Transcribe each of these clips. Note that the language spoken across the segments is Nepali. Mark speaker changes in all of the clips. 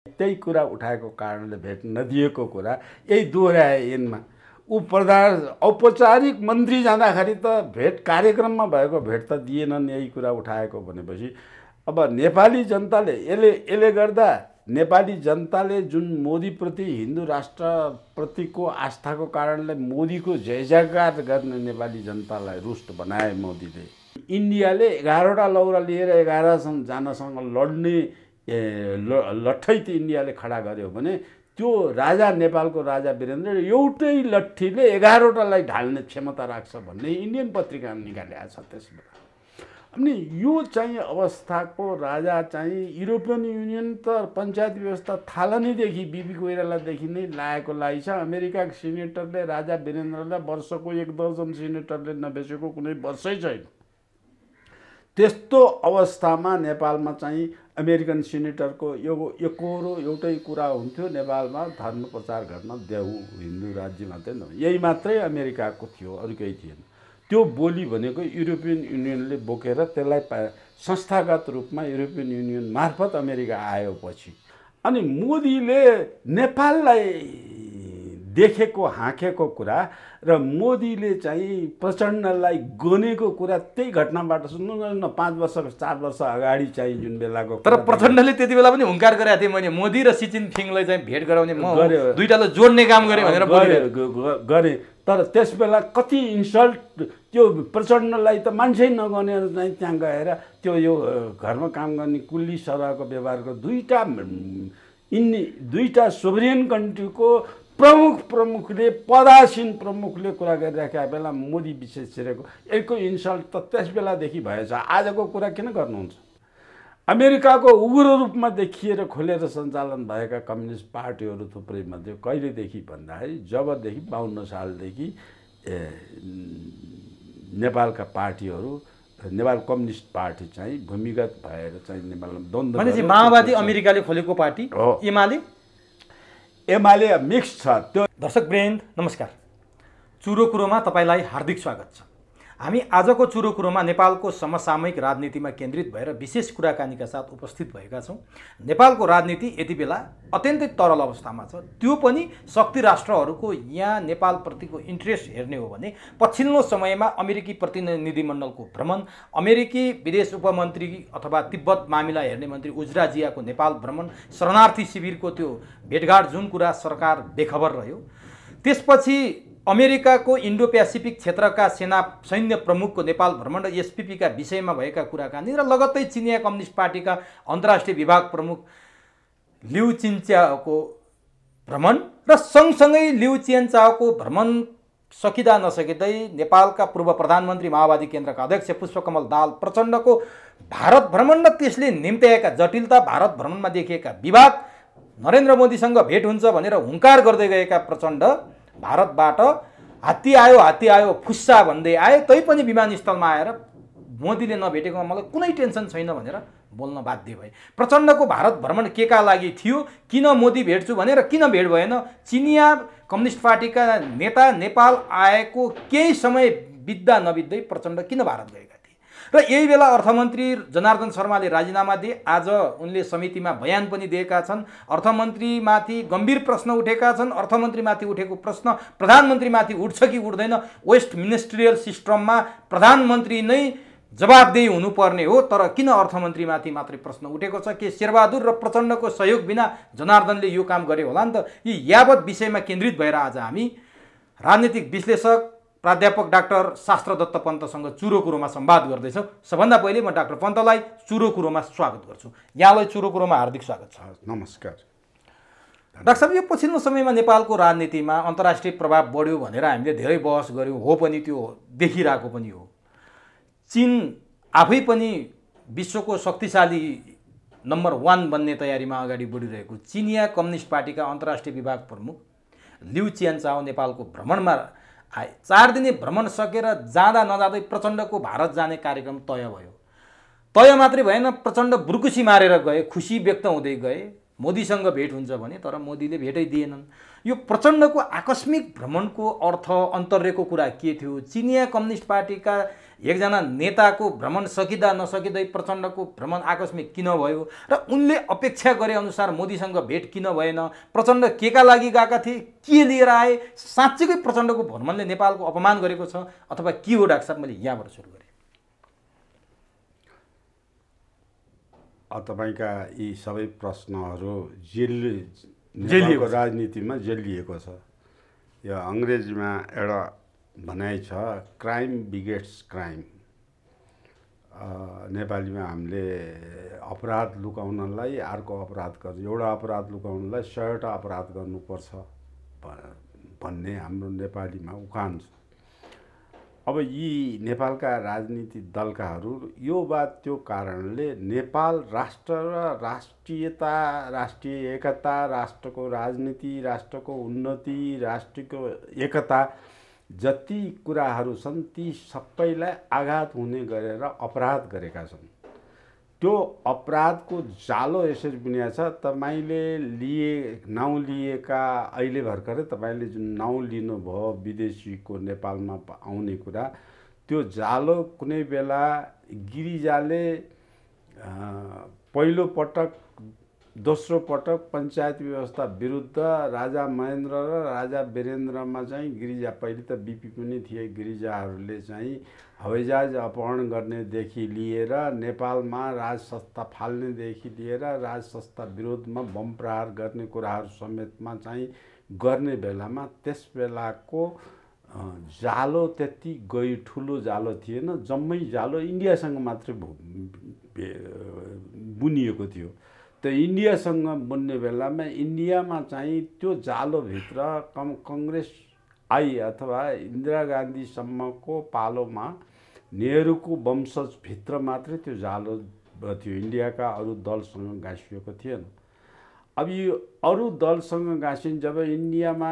Speaker 1: त्यही कुरा उठाएको कारणले भेट नदिएको कुरा यही दोहोऱ्याए यिनमा। ऊ प्रधान औपचारिक मन्त्री जाँदाखेरि त भेट कार्यक्रममा भएको भेट त दिएनन्, यही कुरा उठाएको भनेपछि अब नेपाली जनताले यसले गर्दा नेपाली जनताले जुन मोदीप्रति हिन्दू राष्ट्रप्रतिको आस्थाको कारणले मोदीको जय जयकार गर्ने नेपाली जनतालाई रुष्ट बनाए मोदीले। इन्डियाले 11वटा लौरा लिएर 11जनासँग लड्ने लट्ठै त इन्डियाले खडा गर्यो भने त्यो राजा नेपालको राजा वीरेन्द्र एउटै लट्ठीले 11वटालाई ढाल्ने क्षमता राख्छ भन्ने इन्डियन पत्रिका निकालेको छ त्यसबाट। अनि यो चाहिँ अवस्थाको राजा चाहिँ युरोपियन युनियन त पञ्चायत व्यवस्था थालनीदेखि बिपी कोइरालादेखि नै लागेको लागि छ। अमेरिकाको सिनेटरले राजा वीरेन्द्रलाई वर्षको 1 दर्जन सिनेटरले नबेचेको कुनै वर्षै छैन। त्यस्तो अवस्थामा नेपालमा चाहिँ अमेरिकन सिनेटरको एकरो एउटै कुरा हुन्थ्यो, नेपालमा धर्म प्रचार गर्न देऊ, हिन्दू राज्य मात्रै न, यही मात्रै अमेरिकाको थियो, अरू केही थिएन। त्यो बोली भनेको युरोपियन युनियनले बोकेर त्यसलाई संस्थागत रूपमा युरोपियन युनियन मार्फत अमेरिका आयो पछि। अनि मोदीले नेपाललाई देखेको हाँकेको कुरा र मोदीले चाहिँ प्रचण्डलाई गनेको कुरा त्यही घटनाबाट सुन्नु न। 5 वर्ष 4 वर्ष अगाडि चाहिँ जुन बेलाको,
Speaker 2: तर प्रचण्डले त्यति बेला पनि हुङ्कार गरेको थिए, मैले मोदी र सी जिनपिङलाई चाहिँ भेट गराउने म दुईटालाई जोड्ने काम गरेँ भनेर
Speaker 1: गरेँ। तर त्यस बेला कति इन्सल्ट, त्यो प्रचण्डलाई त मान्छे नगनेर चाहिँ त्यहाँ गएर त्यो यो घरमा काम गर्ने कुल्ली सरहको व्यवहारको दुईटा सोभरियन कन्ट्रीको प्रमुखले पदासीन प्रमुखले कुरा गरिराखेका बेला मोदी विशेष छिरेको यसको इन्सल्ट त त्यस बेलादेखि भएछ। आजको कुरा किन गर्नुहुन्छ? अमेरिकाको उग्र रूपमा देखिएर खोलेर सञ्चालन भएका कम्युनिस्ट पार्टीहरू थुप्रै मध्ये कहिलेदेखि भन्दाखेरि जबदेखि 52 सालदेखि नेपालका पार्टीहरू, नेपाल कम्युनिस्ट पार्टी चाहिँ भूमिगत भएर चाहिँ नेपालमा द्वन्द्व,
Speaker 2: भनेपछि माओवादी अमेरिकाले खोलेको पार्टी हो।
Speaker 1: एमाले मिक्स छ त्यो।
Speaker 2: दर्शकवृन्द नमस्कार, चुरो कुरोमा तपाईँलाई हार्दिक स्वागत छ। हामी आजको चुरो कुरोमा नेपालको समसामयिक राजनीतिमा केन्द्रित भएर विशेष कुराकानीका साथ उपस्थित भएका छौँ। नेपालको राजनीति यति बेला अत्यन्तै तरल अवस्थामा छ। त्यो पनि शक्ति राष्ट्रहरूको यहाँ नेपालप्रतिको इन्ट्रेस्ट हेर्ने हो भने पछिल्लो समयमा अमेरिकी प्रतिनिधिमण्डलको भ्रमण, अमेरिकी विदेश उपमन्त्री अथवा तिब्बत मामिला हेर्ने मन्त्री उजराजियाको नेपाल भ्रमण, शरणार्थी शिविरको त्यो भेटघाट जुन कुरा सरकार बेखबर रह्यो, त्यसपछि अमेरिकाको इन्डो पेसिफिक क्षेत्रका सैन्य प्रमुखको नेपाल भ्रमण र एसपीपीका विषयमा भएका कुराकानी र लगत्तै चिनिया कम्युनिस्ट पार्टीका अन्तर्राष्ट्रिय विभाग प्रमुख लिउ चिन्चाओको भ्रमण र सँगसँगै लिउ चिन्चाओको भ्रमण सकिँदा नसकिँदै नेपालका पूर्व प्रधानमन्त्री माओवादी केन्द्रका अध्यक्ष पुष्पकमल दाहाल प्रचण्डको भारत भ्रमण र त्यसले निम्त्याएका जटिलता, भारत भ्रमणमा देखिएका विवाद, नरेन्द्र मोदीसँग भेट हुन्छ भनेर हुङ्कार गर्दै गएका प्रचण्ड भारतबाट हात्ती आयो फुस्सा भन्दै आए, तैपनि विमानस्थलमा आएर मोदीले नभेटेकोमा मलाई कुनै टेन्सन छैन भनेर बोल्न बाध्य भए। प्रचण्डको भारत भ्रमण केका लागि थियो? किन मोदी भेट्छु भनेर किन भेट भएन? चिनिया कम्युनिस्ट पार्टीका नेता नेपाल आएको केही समय बित्दा नबित्दै प्रचण्ड किन भारत गएका थिए? र यही बेला अर्थमन्त्री जनार्दन शर्माले राजीनामा दिए। आज उनले समितिमा बयान पनि दिएका छन्। अर्थमन्त्रीमाथि गम्भीर प्रश्न उठेका छन्। अर्थमन्त्रीमाथि उठेको प्रश्न प्रधानमन्त्रीमाथि उठ्छ कि उठ्दैन? वेस्ट मिनिस्ट्रियल सिस्टममा प्रधानमन्त्री नै जवाबदेही हुनुपर्ने हो, तर किन अर्थमन्त्रीमाथि मात्रै प्रश्न उठेको छ? के शेरबहादुर र प्रचण्डको सहयोग बिना जनार्दनले यो काम गरे होला नि त? यी यावत विषयमा केन्द्रित भएर आज हामी राजनीतिक विश्लेषक प्राध्यापक डाक्टर शास्त्रदत्त पन्तसँग चुरो कुरोमा संवाद गर्दैछौँ। सबभन्दा पहिले म डाक्टर पन्तलाई चुरो कुरोमा स्वागत गर्छु। यहाँलाई चुरो कुरोमा हार्दिक स्वागत छ।
Speaker 1: नमस्कार।
Speaker 2: डाक्टर साहब, यो पछिल्लो समयमा नेपालको राजनीतिमा अन्तर्राष्ट्रिय प्रभाव बढ्यो भनेर हामीले धेरै बहस गऱ्यौँ, हो पनि त्यो देखिरहेको पनि हो। चीन आफै पनि विश्वको शक्तिशाली नम्बर 1 बन्ने तयारीमा अगाडि बढिरहेको चिनिया कम्युनिस्ट पार्टीका अन्तर्राष्ट्रिय विभाग प्रमुख लिउ चियान्चाओ नेपालको भ्रमणमा आए। 4 दिने भ्रमण सकेर जाँदा नजाँदै प्रचण्डको भारत जाने कार्यक्रम तय भयो। तय मात्रै भएन, प्रचण्ड बुर्कुसी मारेर गए, खुसी व्यक्त हुँदै गए मोदीसँग भेट हुन्छ भने, तर मोदीले भेटै दिएनन्। यो प्रचण्डको आकस्मिक भ्रमणको अर्थ अन्तर्यको कुरा के थियो? चिनिया कम्युनिस्ट पार्टीका एकजना नेताको भ्रमण सकिँदा नसकिँदै प्रचण्डको भ्रमण आकस्मिक किन भयो र उनले अपेक्षा गरे अनुसार मोदीसँग भेट किन भएन, प्रचण्ड केका लागि गएका थिए, के लिएर आए, साँच्चैकै प्रचण्डको भ्रमणले नेपालको अपमान गरेको छ अथवा के हो? डाक्टर साहब, मैले यहाँबाट सुरु गरेँ।
Speaker 1: तपाईँका यी सबै प्रश्नहरू नेपालको राजनीतिमा जेलिएको छ। यो अङ्ग्रेजीमा एउटा भनाइ छ, क्राइम बिगेट्स क्राइम। नेपालीमा हामीले अपराध लुकाउनलाई अर्को अपराध गर्नु, एउटा अपराध लुकाउनलाई 100वटा अपराध गर्नुपर्छ भन्ने हाम्रो नेपालीमा उखान छ। अब यी नेपालका राजनीतिक दलकाहरू यो बात त्यो कारणले नेपाल राष्ट्र र राष्ट्रियता, राष्ट्रिय एकता, राष्ट्रको राजनीति, राष्ट्रको उन्नति, राष्ट्रको एकता जति कुराहरू छन् ती सबैलाई आघात हुने गरेर अपराध गरेका छन्। त्यो अपराधको जालो यसरी बुनिया छ। तपाईँले नाउँ लिएका, अहिले भर्खरै तपाईँले जुन नाउँ लिनुभयो विदेशीको नेपालमा आउने कुरा, त्यो जालो कुनै बेला गिरिजाले पहिलो पटक, दोस्रो पटक पञ्चायत व्यवस्था विरुद्ध राजा महेन्द्र र राजा वीरेन्द्रमा चाहिँ गिरिजा, पहिले त बिपी पनि थिए, गिरिजाहरूले चाहिँ हवाईजहाज अपहरण गर्नेदेखि लिएर नेपालमा राज संस्था फाल्नेदेखि लिएर राज संस्था विरोधमा बम प्रहार गर्ने कुराहरू समेतमा चाहिँ गर्ने बेलामा त्यस बेलाको जालो त्यति ठुलो जालो थिएन। जम्मै जालो इन्डियासँग मात्रै बुनिएको थियो। त इन्डियासँग बुन्ने बेलामा इन्डियामा चाहिँ त्यो जालोभित्र कङ्ग्रेस आई अथवा इन्दिरा गान्धीसम्मको पालोमा नेहरूको वंशजभित्र मात्रै त्यो जालो थियो, इन्डियाका अरू दलसँग गाँसिएको थिएन। अब यो अरू दलसँग गाँसिन्, जब इन्डियामा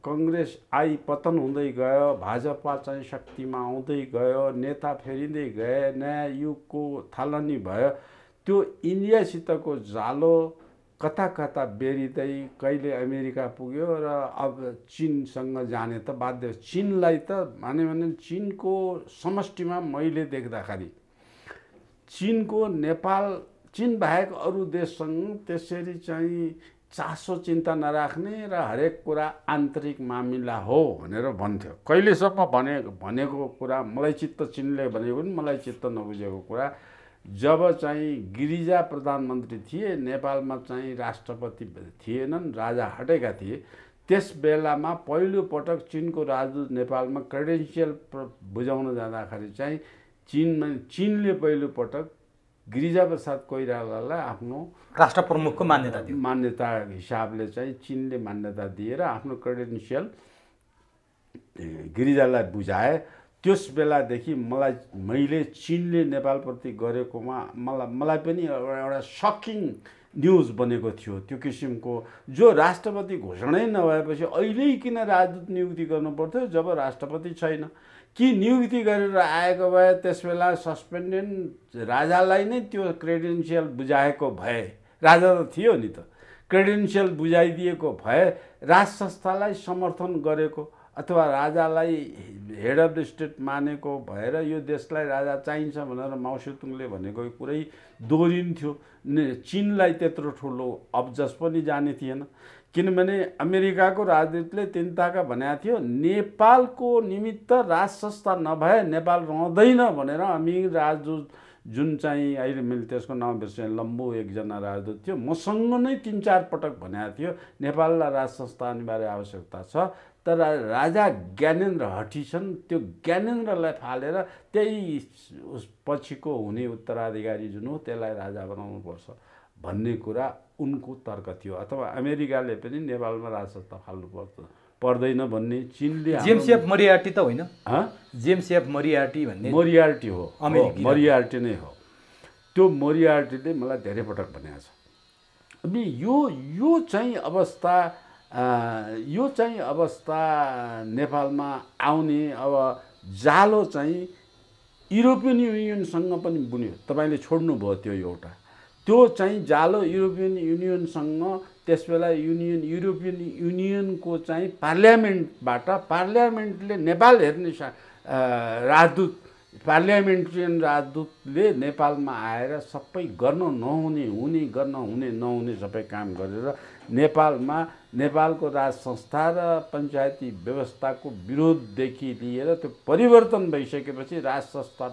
Speaker 1: कङ्ग्रेस आई, पतन हुँदै गयो, भाजपा चाहिँ शक्तिमा आउँदै गयो, नेता फेरिँदै गए, नयाँ युगको थालनी भयो, त्यो इन्डियासितको जालो कता कता बेरिँदै कहिले अमेरिका पुग्यो र अब चीनसँग जाने त बाध्य। चीनलाई त भने चीनको समष्टिमा मैले देख्दाखेरि चीनको नेपाल, चीन बाहेक अरू देशसँग त्यसरी चाहिँ चासो चिन्ता नराख्ने र हरेक कुरा आन्तरिक मामिला हो भनेर भन्थ्यो। कहिलेसम्म भनेको कुरा मलाई चित्त, चीनले भनेको पनि मलाई चित्त नबुझेको कुरा, जब चाहिँ गिरिजा प्रधानमन्त्री थिए, नेपालमा चाहिँ राष्ट्रपति थिएनन्, राजा हटेका थिए, त्यस बेलामा पहिलो पटक चीनको राजदूत नेपालमा क्रेडेन्सियल बुझाउन जाँदाखेरि चाहिँ चीनले पहिलो पटक गिरिजा प्रसाद कोइरालालाई आफ्नो
Speaker 2: राष्ट्र प्रमुखको मान्यता दियो।
Speaker 1: मान्यता हिसाबले चाहिँ चीनले मान्यता दिएर आफ्नो क्रेडेन्सियल गिरिजालाई बुझाए। त्यस बेलादेखि मैले चीनले नेपालप्रति गरेकोमा मलाई पनि एउटा सकिङ न्युज बनेको थियो। त्यो किसिमको जो राष्ट्रपति घोषणै नभएपछि अहिले किन राजदूत नियुक्ति गर्नु पर्थ्यो जब राष्ट्रपति छैन? कि नियुक्ति गरेर आएको भए त्यस बेला सस्पेन्डेड राजालाई नै त्यो क्रेडेन्सियल बुझाएको भए, राजा त थियो नि त, क्रेडेन्सियल बुझाइदिएको भए राज संस्थालाई समर्थन गरेको अथवा राजालाई हेड अफ द स्टेट मानेको भएर यो देशलाई राजा चाहिन्छ भनेर माओ सेतुङले भनेको कुरै दोहोरिन्थ्यो। चीनलाई त्यत्रो ठुलो अब्जस पनि जाने थिएन, किनभने अमेरिकाको राजदूतले तिनताका भनेको थियो नेपालको निमित्त राज संस्था नभए नेपाल रहँदैन भनेर। अमेरिकी राजदूत जुन चाहिँ अहिले मैले त्यसको नाम बिर्सेँ, लम्बू एकजना राजदूत थियो, मसँग नै 3-4 पटक भनेको थियो नेपाललाई राज संस्था अनिवार्य आवश्यकता छ। तर राजा ज्ञानेन्द्र हठी छन्, त्यो ज्ञानेन्द्रलाई फालेर त्यही पछिको हुने उत्तराधिकारी जुन हो त्यसलाई राजा बनाउनुपर्छ भन्ने कुरा उनको तर्क थियो। अथवा अमेरिकाले पनि नेपालमा राज संस्था फाल्नु पर्दैन भन्ने। चीनले
Speaker 2: जेम्स एफ मोरियार्टी त होइन, जेम्स एफ मोरियार्टी भन्ने
Speaker 1: मोरियार्टी हो, मोरियार्टी नै हो। त्यो मोरियार्टीले मलाई धेरै पटक भनेको छ। अनि यो चाहिँ अवस्था नेपालमा आउने अब जालो चाहिँ युरोपियन युनियनसँग पनि बुन्यो। तपाईँले छोड्नुभयो त्यो एउटा, त्यो चाहिँ जालो युरोपियन युनियनसँग त्यसबेला युरोपियन युनियनको चाहिँ पार्लियामेन्टबाट, पार्लियामेन्टले नेपाल हेर्ने राजदूत पार्लियामेन्ट्रियन राजदूतले नेपालमा आएर सबै गर्न नहुने हुने गर्न हुने नहुने सबै काम गरेर नेपालको राज संस्था र पञ्चायती व्यवस्थाको विरोधदेखि लिएर त्यो परिवर्तन भइसकेपछि राज संस्था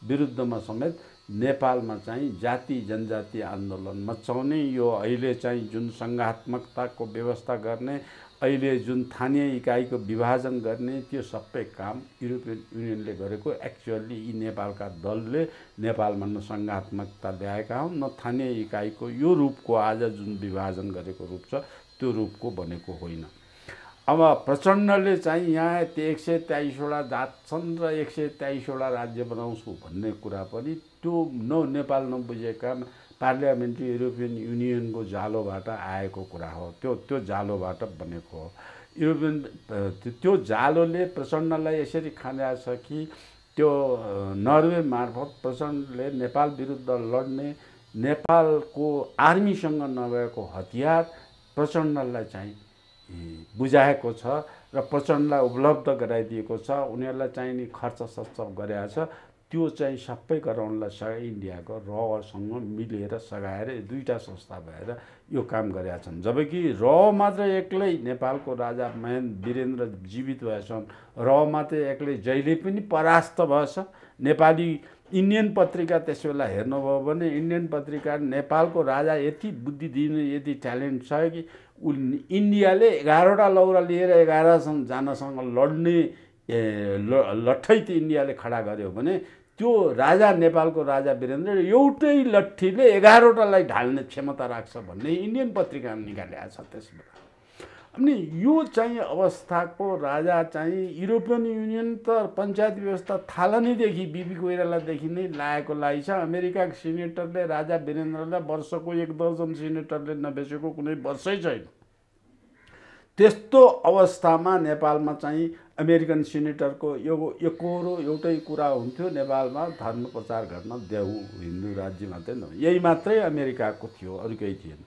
Speaker 1: विरुद्धमा समेत नेपालमा चाहिँ जाति जनजाति आन्दोलन मचाउने, यो अहिले चाहिँ जुन सङ्घात्मकताको व्यवस्था गर्ने, अहिले जुन स्थानीय इकाइको विभाजन गर्ने, त्यो सबै काम युरोपियन युनियनले गरेको। एक्चुअली यी नेपालका दलले नेपालमा न सङ्घात्मकता ल्याएका हुन् न स्थानीय इकाइको यो रूपको आज जुन विभाजन गरेको रूप छ त्यो रूपको बनेको होइन। अब प्रचण्डले चाहिँ यहाँ 123वटा जात छन् र 123वटा राज्य बनाउँछु भन्ने कुरा पनि त्यो नेपाल नबुझेका पार्लियामेन्ट्री युरोपियन युनियनको जालोबाट आएको कुरा हो। त्यो जालोबाट बनेको हो। युरोपियन त्यो जालोले प्रचण्डलाई यसरी खाँदा छ कि त्यो नर्वे मार्फत प्रचण्डले नेपाल विरुद्ध लड्ने नेपालको आर्मीसँग नभएको हतियार प्रचण्डलाई चाहिँ बुझाएको छ र प्रचण्डलाई उपलब्ध गराइदिएको छ। उनीहरूलाई चाहिने खर्च सस्ता गरेको छ। त्यो चाहिँ सबै गराउनलाई इन्डियाको रसँग मिलेर सघाएर दुईटा संस्था भएर यो काम गरेका छन्। जबकि मात्र एक्लै नेपालको राजा वीरेन्द्र जीवित भएछन्। मात्र एक्लै जहिले पनि परास्त भएछ। नेपाली इन्डियन पत्रिका त्यस बेला हेर्नुभयो भने इन्डियन पत्रिका नेपालको राजा यति बुद्धि दिने यति ट्यालेन्ट छ कि इन्डियाले 11वटा लौरा लिएर 11जनासँग लड्ने लट्ठै त इन्डियाले खडा गर्यो भने त्यो राजा नेपालको राजा वीरेन्द्र एउटै लट्ठीले 11वटालाई ढाल्ने क्षमता राख्छ भन्ने इन्डियन पत्रिका निकालेको छ त्यसमा। अनि यो चाहिँ अवस्थाको राजा चाहिँ युरोपियन युनियन त पञ्चायत व्यवस्था थालनीदेखि बिपी कोइरालादेखि नै लागेको छ। अमेरिकाको सिनेटरले राजा वीरेन्द्रलाई वर्षको 1 दर्जन सिनेटरले नबेचेको कुनै वर्षै छैन। त्यस्तो अवस्थामा नेपालमा चाहिँ अमेरिकन सिनेटरको एकहोरो एउटै कुरा हुन्थ्यो, नेपालमा धर्म प्रचार गर्न देऊ, हिन्दू राज्य मात्रै नभए यही मात्रै अमेरिकाको थियो, अरू केही थिएन।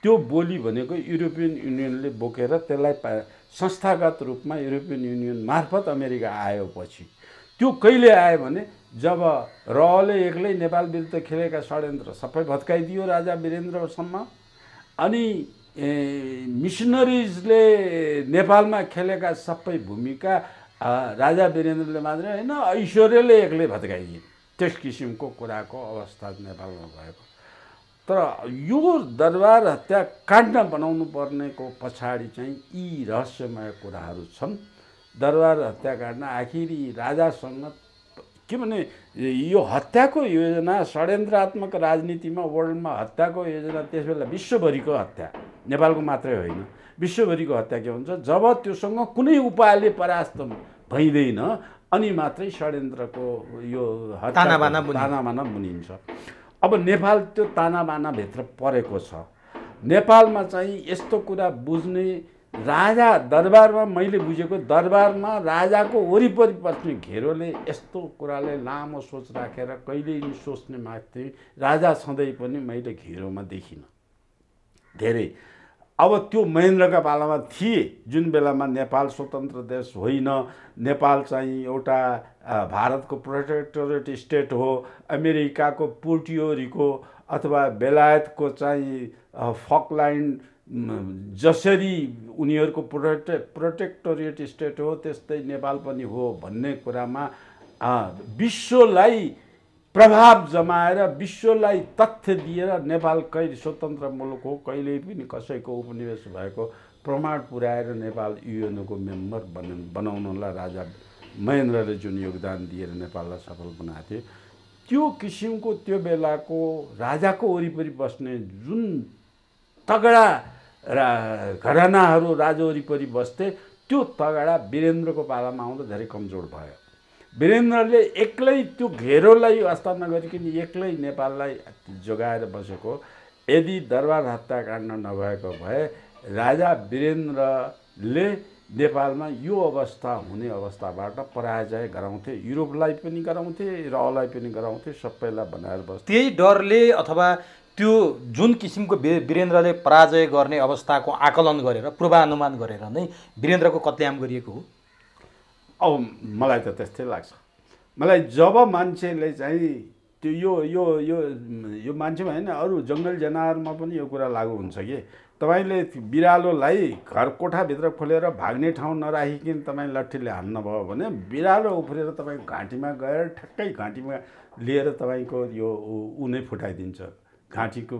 Speaker 1: त्यो बोली भनेको युरोपियन युनियनले बोकेर त्यसलाई संस्थागत रूपमा युरोपियन युनियन मार्फत अमेरिका आयो। पछि त्यो कहिले आयो भने जब रले एक्लै नेपाल विरुद्ध खेलेका षड्यन्त्र सबै भत्काइदियो राजा वीरेन्द्रसम्म, अनि मिसनरिजले नेपालमा खेलेका सबै भूमिका राजा वीरेन्द्रले मात्रै होइन ऐश्वर्यले एक्लै भत्काइदिए। त्यस किसिमको कुराको अवस्था नेपालमा भएको। तर यो दरबार हत्याकाण्ड बनाउनु पर्नेको पछाडि चाहिँ यी रहस्यमय कुराहरू छन्। दरबार हत्याकाण्ड आखिर राजासँग के भने यो हत्याको योजना षड्यन्त्रात्मक राजनीतिमा वर्ल्डमा हत्याको योजना त्यस बेला विश्वभरिको हत्या, नेपालको मात्रै होइन विश्वभरिको हत्या के हुन्छ जब त्योसँग कुनै उपायले परास्त भइँदैन अनि मात्रै षड्यन्त्रको यो तानाबाना बुनिन्छ। अब नेपाल त्यो तानाबानाभित्र परेको छ। नेपालमा चाहिँ यस्तो कुरा बुझ्ने राजा दरबारमा मैले बुझेको दरबारमा राजाको वरिपरि बस्ने घेरोले यस्तो कुराले लामो सोच राखेर कहिल्यै नि सोच्ने माग्थे राजा सधैँ पनि मैले घेरोमा देखिनँ धेरै। अब त्यो महेन्द्रका पालामा थिए जुन बेलामा नेपाल स्वतन्त्र देश होइन, नेपाल चाहिँ एउटा भारतको प्रोटेक्टोरेट स्टेट हो, अमेरिकाको पोर्टियोरिको अथवा बेलायतको चाहिँ फकल्यान्ड जसरी उनीहरूको प्रोटेक्टोरेट स्टेट हो त्यस्तै नेपाल पनि हो भन्ने कुरामा विश्वलाई प्रभाव जमाएर विश्वलाई तथ्य दिएर नेपाल कहिले स्वतन्त्र मुलुक हो, कहिल्यै पनि कसैको उपनिवेश भएको प्रमाण पुर्याएर नेपाल युएनको मेम्बर बनाउनलाई राजा महेन्द्रले जुन योगदान दिएर नेपाललाई सफल बनाएको थियो, त्यो किसिमको त्यो बेलाको राजाको वरिपरि बस्ने जुन तगडा घरानाहरू राजा वरिपरि बस्थे त्यो तगडा वीरेन्द्रको पालामा आउँदा धेरै कमजोर भयो। वीरेन्द्रले एक्लै त्यो घेरोलाई वास्ता नगरिकन एक्लै नेपाललाई जोगाएर बसेको। यदि दरबार हत्याकाण्ड नभएको भए राजा वीरेन्द्रले नेपालमा यो अवस्था हुने अवस्थाबाट पराजय गराउँथे, युरोपलाई पनि गराउँथे, रलाई पनि गराउँथे, सबैलाई बनाएर बस्थे।
Speaker 2: त्यही डरले अथवा त्यो जुन किसिमको वीरेन्द्रले पराजय गर्ने अवस्थाको आकलन गरेर पूर्वानुमान गरेर नै वीरेन्द्रको कत्लेआम गरिएको हो।
Speaker 1: अब मलाई त त्यस्तै लाग्छ। मलाई जब मान्छेले चाहिँ त्यो यो मान्छेमा होइन अरू जङ्गल जनावरमा पनि यो कुरा लागु हुन्छ कि तपाईँले बिरालोलाई घर कोठाभित्र खोलेर भाग्ने ठाउँ नराखिकन तपाईँ लट्ठीले हान्नुभयो भने बिरालो उफ्रेर तपाईँको घाँटीमा गएर ठ्याक्कै घाँटीमा लिएर तपाईँको यो ऊ नै फुटाइदिन्छ, घाँटीको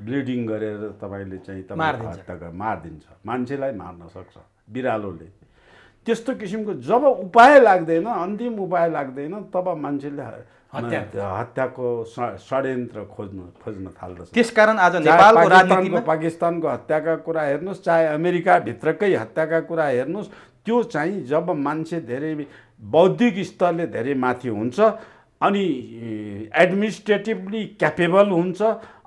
Speaker 1: ब्लिडिङ गरेर तपाईँले चाहिँ हत्या मारिदिन्छ, मान्छेलाई मार्न सक्छ बिरालोले। त्यस्तो किसिमको जब उपाय लाग्दैन, अन्तिम उपाय लाग्दैन, तब मान्छेले हत्याको षड्यन्त्र खोज्न थाल्दछ।
Speaker 2: त्यसकारण आज नेपालको राजनीतिमा
Speaker 1: पाकिस्तानको हत्याका कुरा हेर्नुहोस्, चाहे अमेरिकाभित्रकै हत्याका कुरा हेर्नुहोस्, त्यो चाहिँ जब मान्छे धेरै बौद्धिक स्तरले धेरै माथि हुन्छ अनि एडमिनिस्ट्रेटिभली क्यापेबल हुन्छ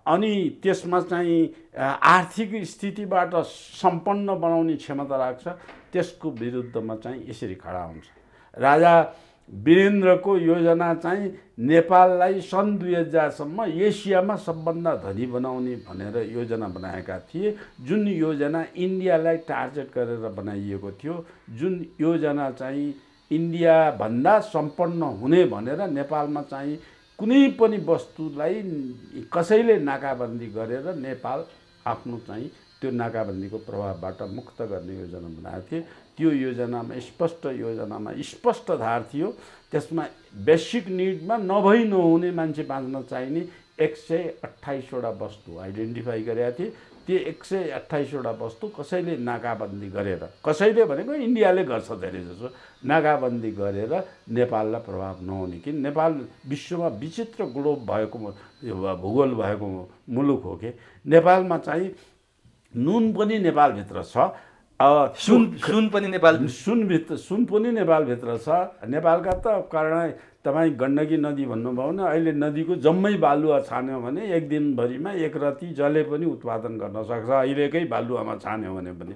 Speaker 1: अनि त्यसमा चाहिँ आर्थिक स्थितिबाट सम्पन्न बनाउने क्षमता राख्छ, त्यसको विरुद्धमा चाहिँ यसरी खडा हुन्छ। राजा वीरेन्द्रको योजना चाहिँ नेपाललाई सन् 2000 सम्म एसियामा सबभन्दा धनी बनाउने भनेर योजना बनाएका थिए, जुन योजना इन्डियालाई टार्गेट गरेर बनाइएको थियो, जुन योजना चाहिँ इन्डियाभन्दा सम्पन्न हुने भनेर नेपालमा चाहिँ कुनै पनि वस्तुलाई कसैले नाकाबन्दी गरेर नेपाल आफ्नो चाहिँ त्यो नाकाबन्दीको प्रभावबाट मुक्त गर्ने योजना बनाएको थिए। त्यो योजनामा स्पष्ट धार थियो, त्यसमा बेसिक निडमा नभई नहुने मान्छे बाँच्न चाहिने 128वटा वस्तु आइडेन्टिफाई गरेका थिए। त्यो 128वटा वस्तु कसैले नाकाबन्दी गरेर, कसैले भनेको इन्डियाले गर्छ धेरै जसो, नाकाबन्दी गरेर नेपाललाई प्रभाव नहुने, कि नेपाल विश्वमा विचित्र ग्लोब भएको भूगोल भएको मुलुक हो कि नेपालमा चाहिँ नुन पनि नेपालभित्र छ,
Speaker 2: सुन पनि
Speaker 1: नेपालभित्र छ। नेपालका त कारण तपाईँ गण्डकी नदी भन्नुभयो भने अहिले नदीको जम्मै बालुवा छान्यो भने एक दिनभरिमा एक रति जसले पनि उत्पादन गर्न सक्छ, अहिलेकै बालुवामा छान्यो भने पनि।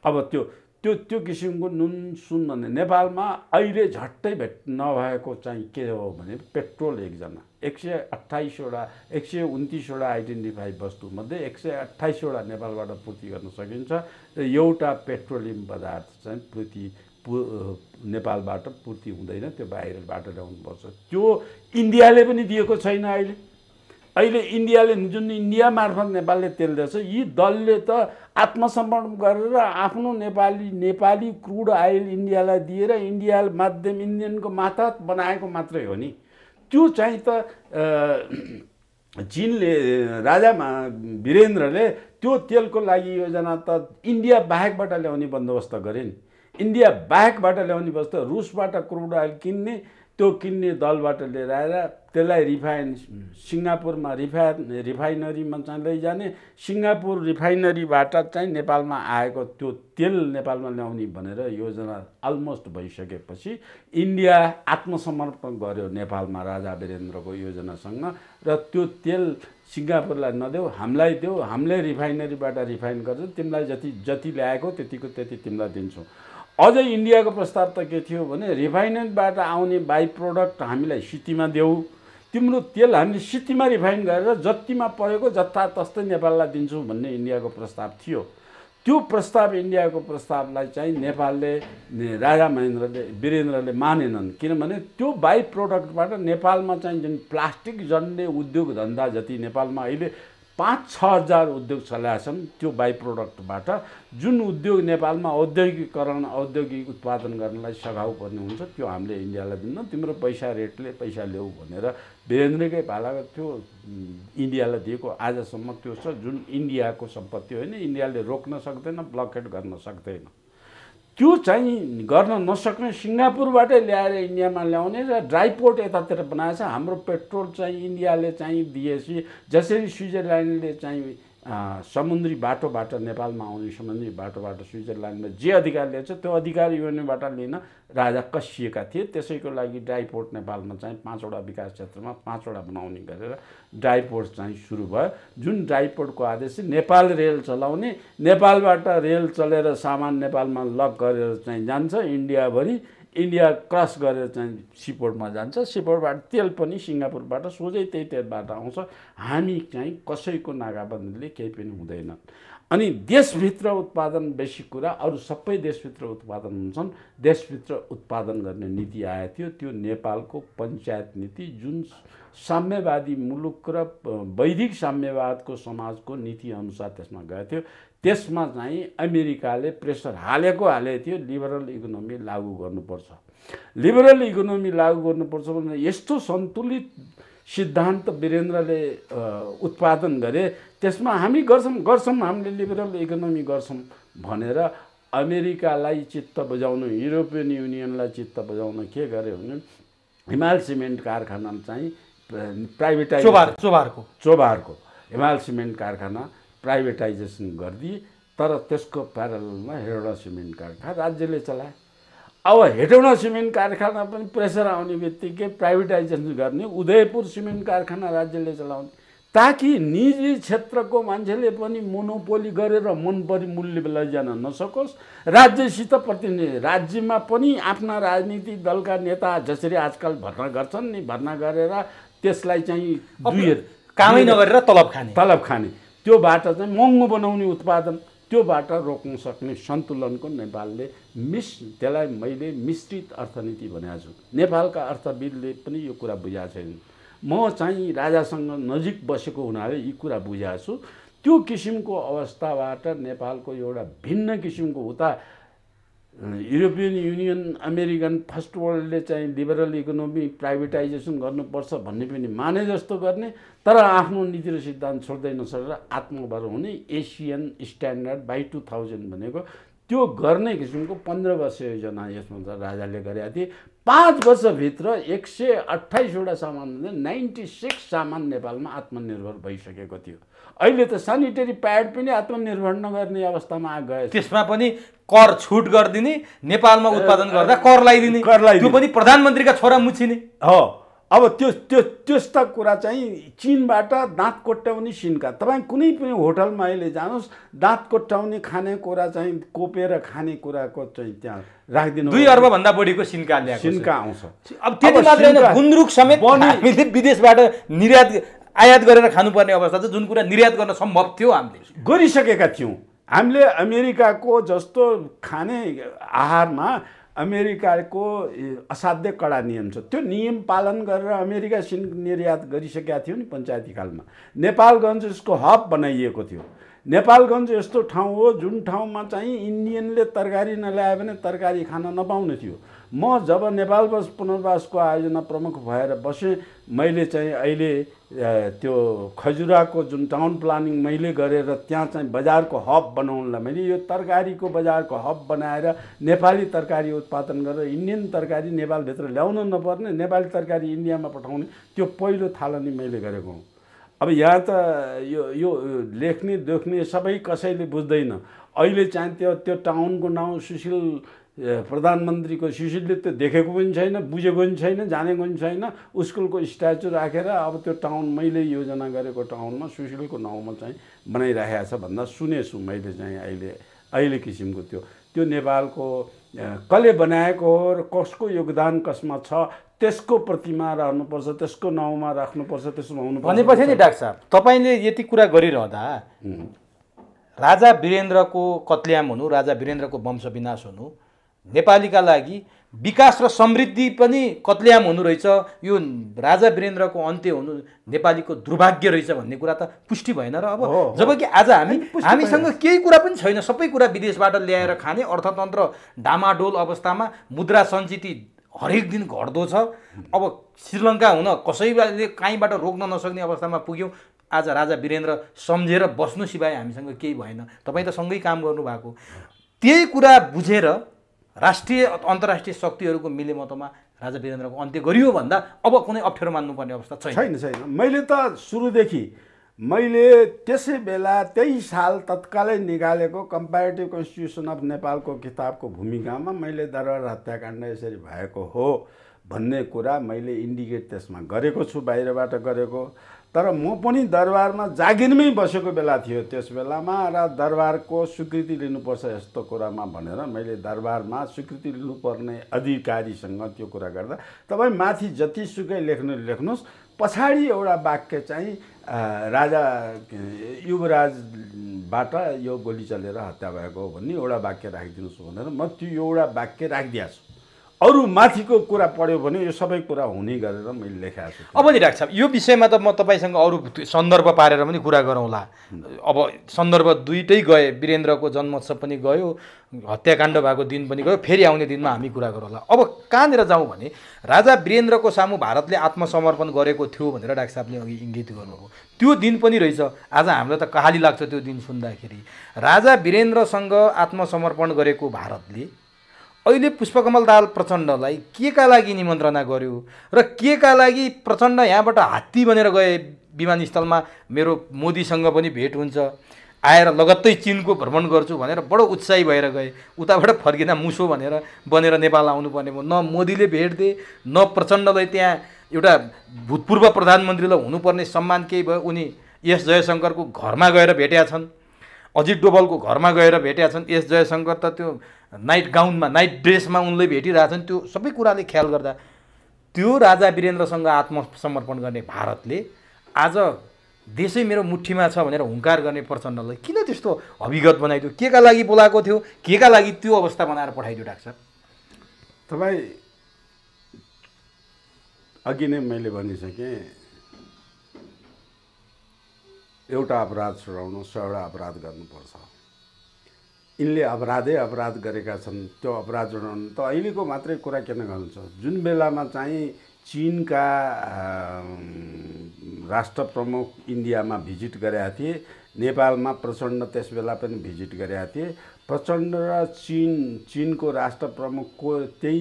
Speaker 1: अब त्यो किसिमको नुन सुन भन्ने नेपालमा अहिले झट्टै भेट नभएको चाहिँ के हो भने पेट्रोल एकजना 129वटा आइडेन्टिफाई वस्तुमध्ये 128वटा नेपालबाट पूर्ति गर्न सकिन्छ र एउटा पेट्रोलियम पदार्थ चाहिँ नेपालबाट पूर्ति हुँदैन, त्यो बाहिरबाट ल्याउनुपर्छ। त्यो इन्डियाले पनि दिएको छैन। अहिले इन्डियाले जुन इन्डिया मार्फत नेपालले तेल दिएछ, यी दलले त आत्मसमर्पण गरेर आफ्नो नेपाली क्रुड आइल इन्डियालाई दिएर इन्डिया माध्यम इन्डियनको मातहत बनाएको मात्रै हो नि। त्यो चाहिँ त चीनले राजा वीरेन्द्रले त्यो तेलको लागि योजना त इन्डिया बाहेकबाट ल्याउने बन्दोबस्त गरे नि। इन्डिया बाहेकबाट ल्याउने वस्तु रुसबाट क्रुड आइल किन्ने, त्यो किन्ने दलबाट लिएर आएर त्यसलाई सिङ्गापुरमा रिफाइनरीमा चाहिँ लैजाने, सिङ्गापुर रिफाइनरीबाट चाहिँ नेपालमा आएको त्यो तेल नेपालमा ल्याउने भनेर योजना अलमोस्ट भइसकेपछि इन्डिया आत्मसमर्पण गर्यो नेपालमा राजा वीरेन्द्रको योजनासँग, र त्यो तेल सिङ्गापुरलाई नदेऊ, हामीलाई देऊ, हामीले रिफाइनरीबाट रिफाइन गर्छ, तिमीलाई जति ल्याएको त्यति तिमीलाई दिन्छौँ। अझै इन्डियाको प्रस्ताव त के थियो भने रिफाइनरीबाट आउने बाई प्रोडक्ट हामीलाई सिटीमा देऊ, तिम्रो तेल हामीले सिटीमा रिफाइन गरेर जतिमा परेको जस्ता नेपाललाई दिन्छौँ भन्ने इन्डियाको प्रस्ताव थियो। त्यो प्रस्ताव इन्डियाको प्रस्तावलाई चाहिँ नेपालले राजा वीरेन्द्रले मानेनन्, किनभने त्यो बाई प्रोडक्टबाट नेपालमा चाहिँ जुन प्लास्टिक जन्ने उद्योग धन्दा जति नेपालमा अहिले 5-6 हजार उद्योग चलाएका छन्, त्यो बाई प्रोडक्टबाट जुन उद्योग नेपालमा औद्योगिक उत्पादन गर्नलाई सघाउ पर्ने हुन्छ, त्यो हामीले इन्डियालाई दिन्न, तिम्रो रेटले पैसा ल्याऊ भनेर वीरेन्द्रकै पालाको त्यो इन्डियालाई दिएको आजसम्म त्यो छ, जुन इन्डियाको सम्पत्ति होइन, इन्डियाले रोक्न सक्दैन, ब्लकेट गर्न सक्दैन। त्यो चाहिँ गर्न नसक्ने सिङ्गापुरबाटै ल्याएर इन्डियामा ल्याउने र ड्राइपोर्ट यतातिर बनाएछ। हाम्रो पेट्रोल चाहिँ इन्डियाले चाहिँ दिएपछि जसरी स्विजरल्यान्डले चाहिँ समुद्री बाटोबाट नेपालमा आउने समुद्री बाटोबाट स्विजरल्यान्डमा जे अधिकार लिएछ त्यो अधिकार युएनबाट लिन राजा कसिएका थिए। त्यसैको लागि ड्राइपोर्ट नेपालमा चाहिँ 5वटा विकास क्षेत्रमा 5वटा बनाउने गरेर ड्राइपोर्ट चाहिँ सुरु भयो। जुन ड्राइपोर्टको आदेश नेपाल रेल चलाउने, नेपालबाट रेल चलेर सामान नेपालमा लक गरेर चाहिँ जान्छ इन्डियाभरि, इन्डिया क्रस गरेर चाहिँ सिपोर्टमा जान्छ, सिपोर्टबाट तेल पनि सिङ्गापुरबाट सोझै त्यही तेलबाट आउँछ। हामी चाहिँ कसैको नाकाबन्दीले केही पनि हुँदैन। अनि देशभित्र उत्पादन बेसी कुरा, अरू सबै देशभित्र उत्पादन हुन्छन्, देशभित्र उत्पादन गर्ने नीति आएको थियो। त्यो नेपालको पञ्चायत नीति जुन साम्यवादी मुलुक र वैदिक साम्यवादको समाजको नीति अनुसार त्यसमा गएको थियो। त्यसमा चाहिँ अमेरिकाले प्रेसर हालेको थियो, लिबरल इकोनोमी लागू गर्नुपर्छ। लिबरल इकोनोमी लागू गर्नुपर्छ भने यस्तो सन्तुलित सिद्धान्त वीरेन्द्रले उत्पादन गरे, त्यसमा हामी गर्छौँ हामीले लिबरल इकोनोमी गर्छौँ भनेर अमेरिकालाई चित्त बुझाउनु, युरोपियन युनियनलाई चित्त बुझाउन के गर्यो भने हिमाल सिमेन्ट कारखाना चाहिँ प्राइभेटाइज चोभारको हिमाल सिमेन्ट कारखाना प्राइभेटाइजेसन गरिदिए। तर त्यसको प्यारलमा हेटौँडा सिमेन्ट कारखाना राज्यले चलाए। अब हेटौँडा सिमेन्ट कारखाना पनि प्रेसर आउने बित्तिकै प्राइभेटाइजेसन गर्ने, उदयपुर सिमेन्ट कारखाना राज्यले चलाउने, ताकि निजी क्षेत्रको मान्छेले पनि मोनोपोली गरेर मनपरी मूल्य लैजान नसकोस्। राज्यसित प्रतिनिधि, राज्यमा पनि आफ्ना राजनीतिक दलका नेता जसरी आजकल भर्ना गर्छन् नि, भर्ना गरेर त्यसलाई चाहिँ
Speaker 2: कामै नगरेर तलब खाने
Speaker 1: त्योबाट चाहिँ महँगो बनाउने उत्पादन, त्योबाट रोक्न सक्ने सन्तुलनको नेपालले त्यसलाई मैले मिश्रित अर्थनीति भनेको छु। नेपालका अर्थविदले पनि यो कुरा बुझाएको छैन। म चाहिँ राजासँग नजिक बसेको हुनाले यी कुरा बुझाएको छु। त्यो किसिमको अवस्थाबाट नेपालको एउटा भिन्न किसिमको उता युरोपियन युनियन, अमेरिकन फर्स्ट वर्ल्डले चाहिँ लिबरल इकोनोमी प्राइभेटाइजेसन गर्नुपर्छ भन्ने पनि माने जस्तो गर्ने, तर आफ्नो नीति र सिद्धान्त छोड्दै नछोडेर आत्मनिर्भर हुने एसियन स्ट्यान्डर्ड बाई 2000 भनेको त्यो गर्ने किसिमको 15 वर्ष योजना यसमा राजाले गरेका थिए। 5 वर्षभित्र 128वटा सामान 96 सामान नेपालमा आत्मनिर्भर भइसकेको थियो। अहिले त सेनिटरी प्याड पनि आत्मनिर्भर नगर्ने अवस्थामा गयो।
Speaker 2: त्यसमा पनि कर छुट गरिदिने, नेपालमा उत्पादन गर्दा कर लगाइदिने, त्यो पनि प्रधानमन्त्रीका छोरा मुछिने
Speaker 1: हो। अब त्यस्ता कुरा चाहिँ चीनबाट दाँत कोट्याउने सिन्का। तपाईँ कुनै पनि होटलमा अहिले जानुहोस्, दाँत कोट्याउने खानेकुरा चाहिँ कोपेर खानेकुराको चाहिँ त्यहाँ राखिदिनु।
Speaker 2: 2 अर्बभन्दा बढीको सिन्का
Speaker 1: आउँछ।
Speaker 2: अब त्यति मात्र होइन, गुन्द्रुक समेत हामीले विदेशबाट आयात गरेर खानुपर्ने अवस्था छ, जुन कुरा निर्यात गर्न सम्भव थियो हामीले
Speaker 1: गरिसकेका थियौँ। हामीले अमेरिकाको जस्तो खाने आहारमा अमेरिकाको असाध्य कडा नियम छ, त्यो नियम पालन गरेर अमेरिका सिन्क निर्यात गरिसकेका थियो नि पञ्चायती कालमा। नेपालगञ्ज यसको हब बनाइएको थियो। नेपालगञ्ज यस्तो ठाउँ हो जुन ठाउँमा चाहिँ इन्डियनले तरकारी नल्यायो भने तरकारी खान नपाउने थियो। म जब नेपाल बस पुनर्वासको आयोजना प्रमुख भएर बसेँ, मैले चाहिँ अहिले त्यो खजुराको जुन टाउन प्लानिङ मैले गरेर त्यहाँ चाहिँ बजारको हब बनाउनलाई मैले यो तरकारीको बजारको हब बनाएर नेपाली तरकारी उत्पादन गरेर इन्डियन तरकारी नेपालभित्र ल्याउन नपर्ने, नेपाली तरकारी इन्डियामा पठाउने त्यो पहिलो थालनी मैले गरेको हुँ। अब यहाँ त यो लेख्ने देख्ने सबै कसैले बुझ्दैन। अहिले चाहिँ त्यो टाउनको नाउँ सुशील प्रधानमन्त्रीको, सुशीलले त्यो देखेको पनि छैन, बुझेको पनि छैन, जानेको पनि छैन। स्कुलको स्ट्याचु राखेर अब त्यो टाउन मैले योजना गरेको टाउनमा सुशीलको नाउँमा चाहिँ बनाइराखेको छ भन्दा सुनेछु मैले चाहिँ अहिले किसिमको त्यो नेपालको कसले बनाएको हो र कसको योगदान कसमा छ त्यसको प्रतिमा राख्नुपर्छ, त्यसको नाउँमा राख्नुपर्छ, त्यसमा हुनुपर्छ
Speaker 2: भनेपछि नि डाक्टर साहब तपाईँले यति कुरा गरिरहँदा राजा वीरेन्द्रको कत्ल्याम हुनु, राजा वीरेन्द्रको वंशविनाश हुनु नेपालीका लागि विकास र समृद्धि पनि कत्ल्याम हुनु रहेछ, यो राजा वीरेन्द्रको अन्त्य हुनु नेपालीको दुर्भाग्य रहेछ भन्ने कुरा त पुष्टि भएन र। अब जबकि आज हामीसँग केही कुरा पनि छैन, सबै कुरा विदेशबाट ल्याएर खाने, अर्थतन्त्र डामाडोल अवस्थामा, मुद्रा सञ्चिति हरेक दिन घट्दो छ। अब श्रीलङ्का हुन कसैले कहीँबाट रोक्न नसक्ने अवस्थामा पुग्यौँ। आज राजा वीरेन्द्र सम्झेर बस्नु सिवाय हामीसँग केही भएन। तपाईँ त सँगै काम गर्नुभएको, त्यही कुरा बुझेर राष्ट्रिय अन्तर्राष्ट्रिय शक्तिहरूको मिलेमतोमा राजा वीरेन्द्रको अन्त्य गरियो भन्दा अब कुनै अप्ठ्यारो मान्नुपर्ने अवस्था
Speaker 1: छैन। मैले त सुरुदेखि मैले त्यसै बेला त्यही साल तत्कालै निकालेको कम्पेरेटिभ कन्स्टिट्युसन अफ नेपालको किताबको भूमिकामा मैले दरबार हत्याकाण्ड यसरी भएको हो भन्ने कुरा मैले इन्डिकेट त्यसमा गरेको छु, बाहिरबाट गरेको। तर म पनि दरबारमा जागिरमै बसेको बेला थियो त्यस बेलामा, र दरबारको स्वीकृति लिनुपर्छ यस्तो कुरामा भनेर मैले दरबारमा स्वीकृति लिनुपर्ने अधिकारीसँग त्यो कुरा गर्दा तपाईँ माथि जतिसुकै लेख्नुहोस्, पछाडि एउटा वाक्य चाहिँ राजा युवराजबाट यो गोली चलेर हत्या भएको हो भन्ने एउटा वाक्य राखिदिनुहोस् भनेर म त्यो एउटा वाक्य राखिदिएको छु। अरू माथिको कुरा पढ्यो भने यो सबै कुरा हुने गरेर मैले लेखाएको छु।
Speaker 2: अब नि डाक्टर साहब यो विषयमा त म तपाईँसँग अरू सन्दर्भ पारेर पनि कुरा गरौँला। अब सन्दर्भ दुईटै गए, वीरेन्द्रको जन्मोत्सव पनि गयो, हत्याकाण्ड भएको दिन पनि गयो, फेरि आउने दिनमा हामी कुरा गरौँला। अब कहाँनिर जाउँ भने राजा वीरेन्द्रको सामु भारतले आत्मसमर्पण गरेको थियो भनेर डाक्टर साहबले अघि इङ्गित गर्नुभयो, त्यो दिन पनि रहेछ। आज हामीलाई त कहाली लाग्छ त्यो दिन सुन्दाखेरि। राजा वीरेन्द्रसँग आत्मसमर्पण गरेको भारतले अहिले पुष्पकमल दाहाल प्रचण्डलाई के का लागि निमन्त्रणा गर्यो र के का लागि प्रचण्ड यहाँबाट हात्ती बनेर गए विमानस्थलमा मेरो मोदीसँग पनि भेट हुन्छ, आएर लगत्तै चिनको भ्रमण गर्छु भनेर बडो उत्साही भएर गए, उताबाट फर्किँदा मुसो बनेर नेपाल आउनुपर्ने भयो। न मोदीले भेट दिए, न प्रचण्डलाई त्यहाँ एउटा भूतपूर्व प्रधानमन्त्रीलाई हुनुपर्ने सम्मान केही भयो। उनी एस जयशङ्करको घरमा गएर भेटेका छन्, अजित डोभालको घरमा गएर भेटेका छन्। एस जयशङ्कर त त्यो नाइट गाउनमा, नाइट ड्रेसमा उनले भेटिरहेछन्। त्यो सबै कुराले ख्याल गर्दा त्यो राजा वीरेन्द्रसँग आत्मसमर्पण गर्ने भारतले आज देशै मेरो मुठीमा छ भनेर हुङ्कार गर्ने प्रचण्डलाई किन त्यस्तो अभिगत बनाइदियो? के का लागि बोलाएको थियो, के का लागि त्यो अवस्था बनाएर पठाइदियो? डाक्टर साहब,
Speaker 1: तपाईँ अघि नै मैले भनिसकेँ, एउटा अपराध छुडाउन 100वटा अपराध गर्नुपर्छ। यिनले अपराध गरेका छन्, त्यो अपराध छुडाउनु त अहिलेको मात्रै कुरा किन गर्नुहुन्छ? जुन बेलामा चाहिँ चीनका राष्ट्र प्रमुख इन्डियामा भिजिट गरेका थिए, नेपालमा प्रचण्ड त्यस बेला पनि भिजिट गरेका थिए। प्रचण्ड र चीनको राष्ट्र प्रमुखको त्यही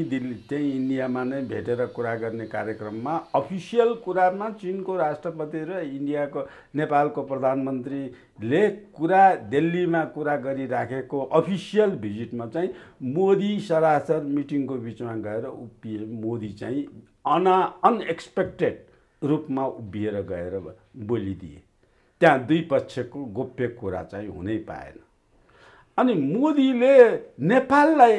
Speaker 1: इन्डियामा नै भेटेर कुरा गर्ने कार्यक्रममा अफिसियल कुरामा चीनको राष्ट्रपति र नेपालको प्रधानमन्त्रीले कुरा दिल्लीमा कुरा गरिराखेको अफिसियल भिजिटमा चाहिँ मोदी सरासर मिटिङको बिचमा गएर उभिए। मोदी चाहिँ अनएक्सपेक्टेड रूपमा उभिएर गएर बोलिदिए। त्यहाँ दुई पक्षको गोप्य कुरा चाहिँ हुनै पाएन। अनि मोदीले नेपाललाई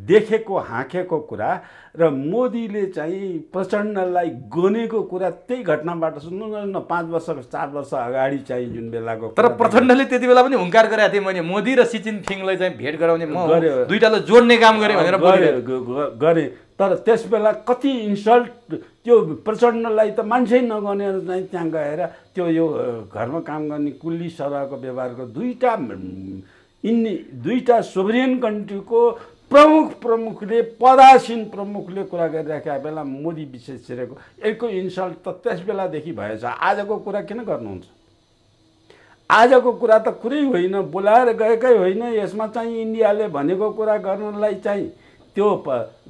Speaker 1: देखेको हाँकेको कुरा र मोदीले चाहिँ प्रचण्डलाई गनेको कुरा त्यही घटनाबाट सुन्नु न। 5 वर्ष 4 वर्ष अगाडि चाहिँ जुन बेलाको,
Speaker 2: तर प्रचण्डले त्यति बेला पनि हुङ्कार गरेका थिए, मैले मोदी र सी जिनपिङलाई चाहिँ भेट गराउने म दुईटालाई जोड्ने काम गरेँ भनेर
Speaker 1: गरे। तर त्यस बेला कति इन्सल्ट, त्यो प्रचण्डलाई त मान्छे नगनेर चाहिँ त्यहाँ गएर त्यो यो घरमा काम गर्ने कुल्ली सरहको व्यवहारको दुईटा सोभरियन कन्ट्रीको प्रमुखले, पदासीन प्रमुखले कुरा गरिराखेका बेला मोदी विशेष छिरेको यसको इन्सल्ट त त्यस बेलादेखि भएछ। आजको कुरा किन गर्नुहुन्छ? आजको कुरा त कुरै होइन, बोलाएर गएकै होइन। यसमा चाहिँ इन्डियाले भनेको कुरा गर्नलाई चाहिँ त्यो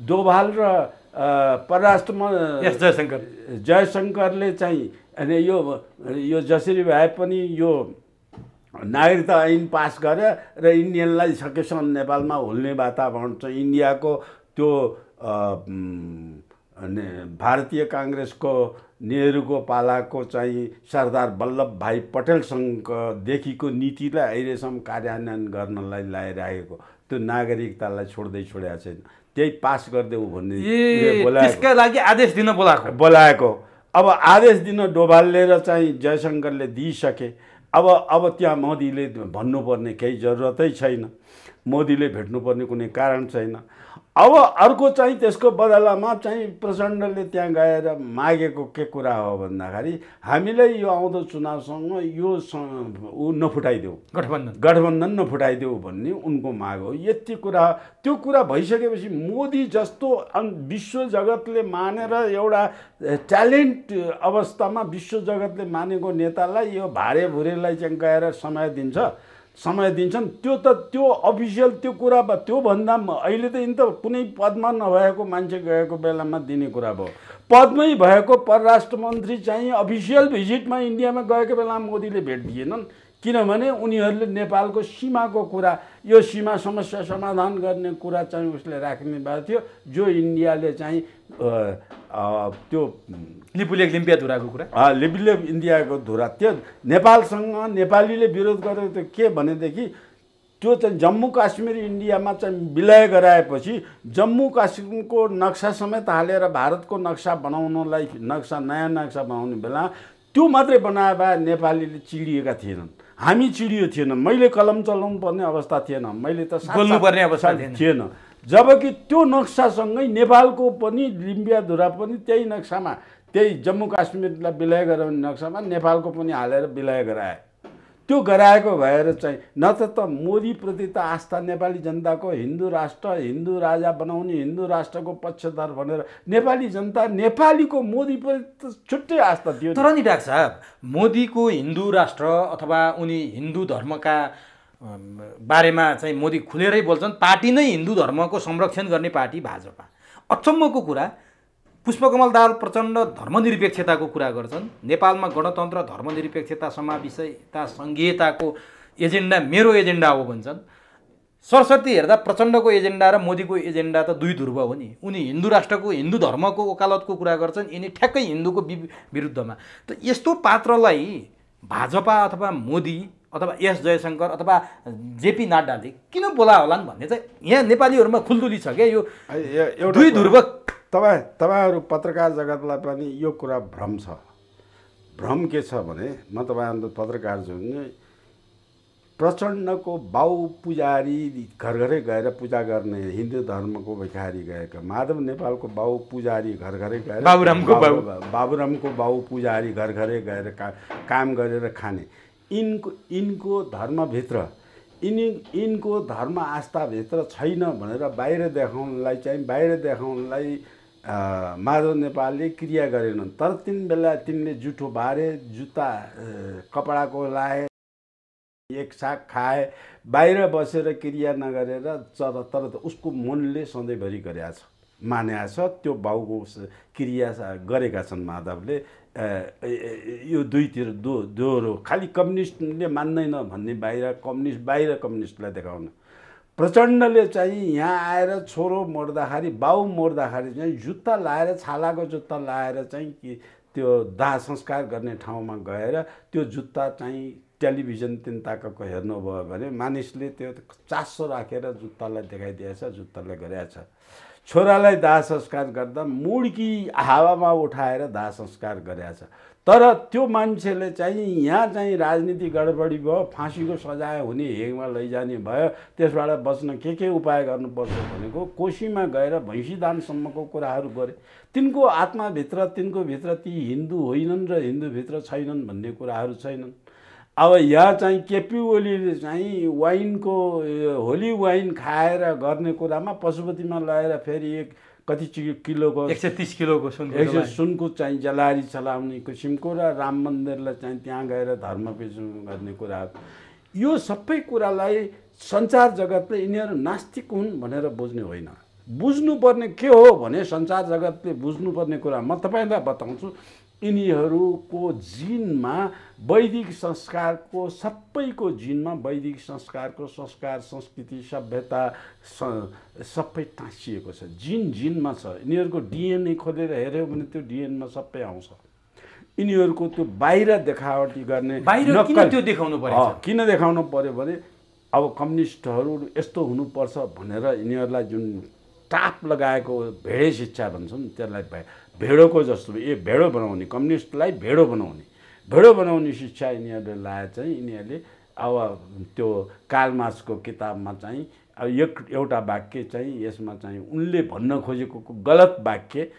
Speaker 1: डोभाल र परराष्ट्र जयशङ्करले चाहिँ अनि यो जसरी भए पनि यो नागरिकता ऐन पास गरे र इन्डियनलाई सकेसम्म नेपालमा हुल्ने वातावरण चाहिँ इन्डियाको त्यो भारतीय काङ्ग्रेसको नेहरूको पालाको चाहिँ सरदार वल्लभ भाइ पटेलसँगदेखिको नीतिलाई अहिलेसम्म कार्यान्वयन गर्नलाई लगाइरहेको त्यो नागरिकतालाई छोडेको छैन। त्यही पास गरिदेऊ भन्ने
Speaker 2: त्यसका लागि आदेश दिन
Speaker 1: बोलाएको। अब आदेश दिन डोभालले र चाहिँ जयशङ्करले दिइसके। अब त्यहाँ मोदीले भन्नुपर्ने केही जरुरतै छैन, मोदीले भेट्नुपर्ने कुनै कारण छैन। अब अर्को चाहिँ त्यसको बदलामा चाहिँ प्रचण्डले त्यहाँ गएर मागेको के कुरा हो भन्दाखेरि हामीलाई यो आउँदो चुनावसँग यो नफुटाइदेऊ, गठबन्धन नफुटाइदेऊ भन्ने उनको माग हो। यति कुरा, त्यो कुरा भइसकेपछि मोदी जस्तो विश्व जगतले मानेर एउटा ट्यालेन्ट अवस्थामा विश्व जगतले मानेको नेतालाई यो भारे भुरेलाई चाहिँ गएर समय दिन्छन्। त्यो अफिसियल त्यो कुरा भयो। त्योभन्दा अहिले त यिन त कुनै पदमा नभएको मान्छे गएको बेलामा दिने कुरा भयो। पदमै भएको परराष्ट्र मन्त्री चाहिँ अफिसियल भिजिटमा इन्डियामा गएको बेलामा मोदीले भेट दिएनन्, किनभने उनीहरूले नेपालको सीमाको कुरा, यो सीमा समस्या समाधान गर्ने कुरा चाहिँ उसले राख्ने भएको थियो, जो इन्डियाले चाहिँ त्यो
Speaker 2: लिपुलेख लिम्पिया धुराको कुरा,
Speaker 1: लिपुलेख इन्डियाको धुरा, त्यो नेपालसँग नेपालीले विरोध गरेको त्यो के भनेदेखि त्यो चाहिँ जम्मू काश्मीर इन्डियामा चाहिँ विलय गराएपछि जम्मू काश्मीरको नक्सा समेत हालेर भारतको नक्सा बनाउनलाई, नयाँ नक्सा बनाउने बेला त्यो मात्रै बनाए भए नेपालीले चिडिएका थिएनन्, हामी चिडियो थिएन, मैले कलम चलाउनु पर्ने अवस्था थिएन, मैले त
Speaker 2: बोल्नुपर्ने अवस्था
Speaker 1: थिएन। जबकि त्यो नक्सासँगै नेपालको पनि लिम्बियाधुरा पनि त्यही नक्सामा, त्यही जम्मू काश्मीरलाई विलय गराउने नक्सामा नेपालको पनि हालेर विलय गराए। त्यो गराएको भएर चाहिँ न त मोदीप्रति त आस्था नेपाली जनताको हिन्दू राष्ट्र, हिन्दू राजा बनाउने, हिन्दू राष्ट्रको पक्षधर भनेर नेपाली जनता नेपालीको मोदीप्रति त छुट्टै आस्था थियो।
Speaker 2: तर नि डाक्टर साहब, मोदीको हिन्दू राष्ट्र अथवा उनी हिन्दू धर्मका बारेमा चाहिँ मोदी खुलेरै बोल्छन्। पार्टी नै हिन्दू धर्मको संरक्षण गर्ने पार्टी भाजपा। अचम्मको कुरा, पुष्पकमल दाहाल प्रचण्ड धर्मनिरपेक्षताको कुरा गर्छन्। नेपालमा गणतन्त्र, धर्मनिरपेक्षता, समावेशिता, सङ्घीयताको एजेन्डा मेरो एजेन्डा हो भन्छन्। सरस्वती हेर्दा प्रचण्डको एजेन्डा र मोदीको एजेन्डा त दुई ध्रुव हो नि। उनी हिन्दू राष्ट्रको, हिन्दू धर्मको वकालतको कुरा गर्छन्, यिनी ठ्याक्कै हिन्दूको विरुद्धमा। त यस्तो पात्रलाई भाजपा अथवा मोदी अथवा एस जयशङ्कर अथवा जेपी नड्डाले किन बोला होलान् भन्ने चाहिँ यहाँ नेपालीहरूमा खुल्दुली छ क्या। यो दुई ध्रुव।
Speaker 1: तपाईँहरू पत्रकार जगतलाई पनि यो कुरा भ्रम छ। भ्रम के छ भने, म तपाईँहरू पत्रकार छु भने प्रचण्डको बाउ पुजारी घर घरै गएर पूजा गर्ने, हिन्दू धर्मको भिखारी गएका, माधव नेपालको बाउ पुजारी घर घरै गएर, बाबुरामको बाउ पुजारी घर घरै गएर काम गरेर खाने, यिनको धर्मभित्र, यिनको धर्म आस्थाभित्र छैन भनेर बाहिर देखाउनलाई माधव नेपालले क्रिया गरेनन्। तर तिनले जुठो बारे, जुत्ता कपडाको लाए, एक साग खाए, बाहिर बसेर क्रिया नगरेर, तर उसको मनले सधैँभरि गरेका छ, मानेका छ। त्यो बाउको क्रिया गरेका छन् माधवले। यो दुईतिर दोहोरो, खालि कम्युनिस्टले मान्दैन भन्ने बाहिर कम्युनिस्टलाई देखाउनु। प्रचण्डले चाहिँ यहाँ आएर छोरो मर्दाखेरि, बाउ मर्दाखेरि चाहिँ जुत्ता लाएर, छालाको जुत्ता लाएर चाहिँ त्यो दाह संस्कार गर्ने ठाउँमा गएर त्यो जुत्ता चाहिँ टेलिभिजन तिनताकाको हेर्नुभयो भने मानिसले त्यो चासो राखेर जुत्तालाई देखाइदिएछ, जुत्तालाई गरेछ। छोरालाई दाह संस्कार गर्दा मुड्की हावामा उठाएर दाह संस्कार गरेछ। तर त्यो मान्छेले चाहिँ यहाँ चाहिँ राजनीति गडबडी भयो, फाँसीको सजाय हुने हेगमा लैजाने भयो, त्यसबाट बच्न के उपाय गर्नुपर्छ भनेको कोशीमा गएर भैँसीदानसम्मको कुराहरू गरे। तिनको आत्माभित्र, तिनको भित्र ती हिन्दू होइनन् र हिन्दूभित्र छैनन् भन्ने कुराहरू छैनन्। अब यहाँ चाहिँ केपी ओलीले चाहिँ वाइनको, होली वाइन खाएर गर्ने कुरामा पशुपतिमा लगेर फेरि कति किलोको
Speaker 2: 130 किलोको
Speaker 1: सुनको चाहिँ जलारी चलाउने किसिमको र राम मन्दिरलाई चाहिँ त्यहाँ गएर धर्म पेश गर्ने कुराहरू, यो सबै कुरालाई सञ्चार जगतले यिनीहरू नास्तिक हुन् भनेर बुझ्ने होइन। बुझ्नुपर्ने के हो भने सञ्चार जगतले बुझ्नुपर्ने कुरा म तपाईँलाई बताउँछु। यिनीहरूको जिनमा वैदिक संस्कारको, सबैको जिनमा वैदिक संस्कारको संस्कार, संस्कृति, सभ्यता सबै टाँसिएको छ, जिनमा छ। यिनीहरूको डिएनए खोलेर हेऱ्यो भने त्यो डिएनएमा सबै आउँछ। यिनीहरूको त्यो बाहिर देखावटी गर्ने, किन देखाउनु पर्यो भने अब कम्युनिस्टहरू यस्तो हुनुपर्छ भनेर यिनीहरूलाई जुन टाप लगाएको भेडे शिक्षा भन्छन्, त्यसलाई भेडोको जस्तो भेडो बनाउने, कम्युनिस्टलाई भेडो बनाउने शिक्षा यिनीहरूले लाए चाहिँ यिनीहरूले अब त्यो कार्ल मार्क्सको किताबमा चाहिँ एउटा वाक्य चाहिँ यसमा चाहिँ उनले भन्न खोजेको गलत वाक्य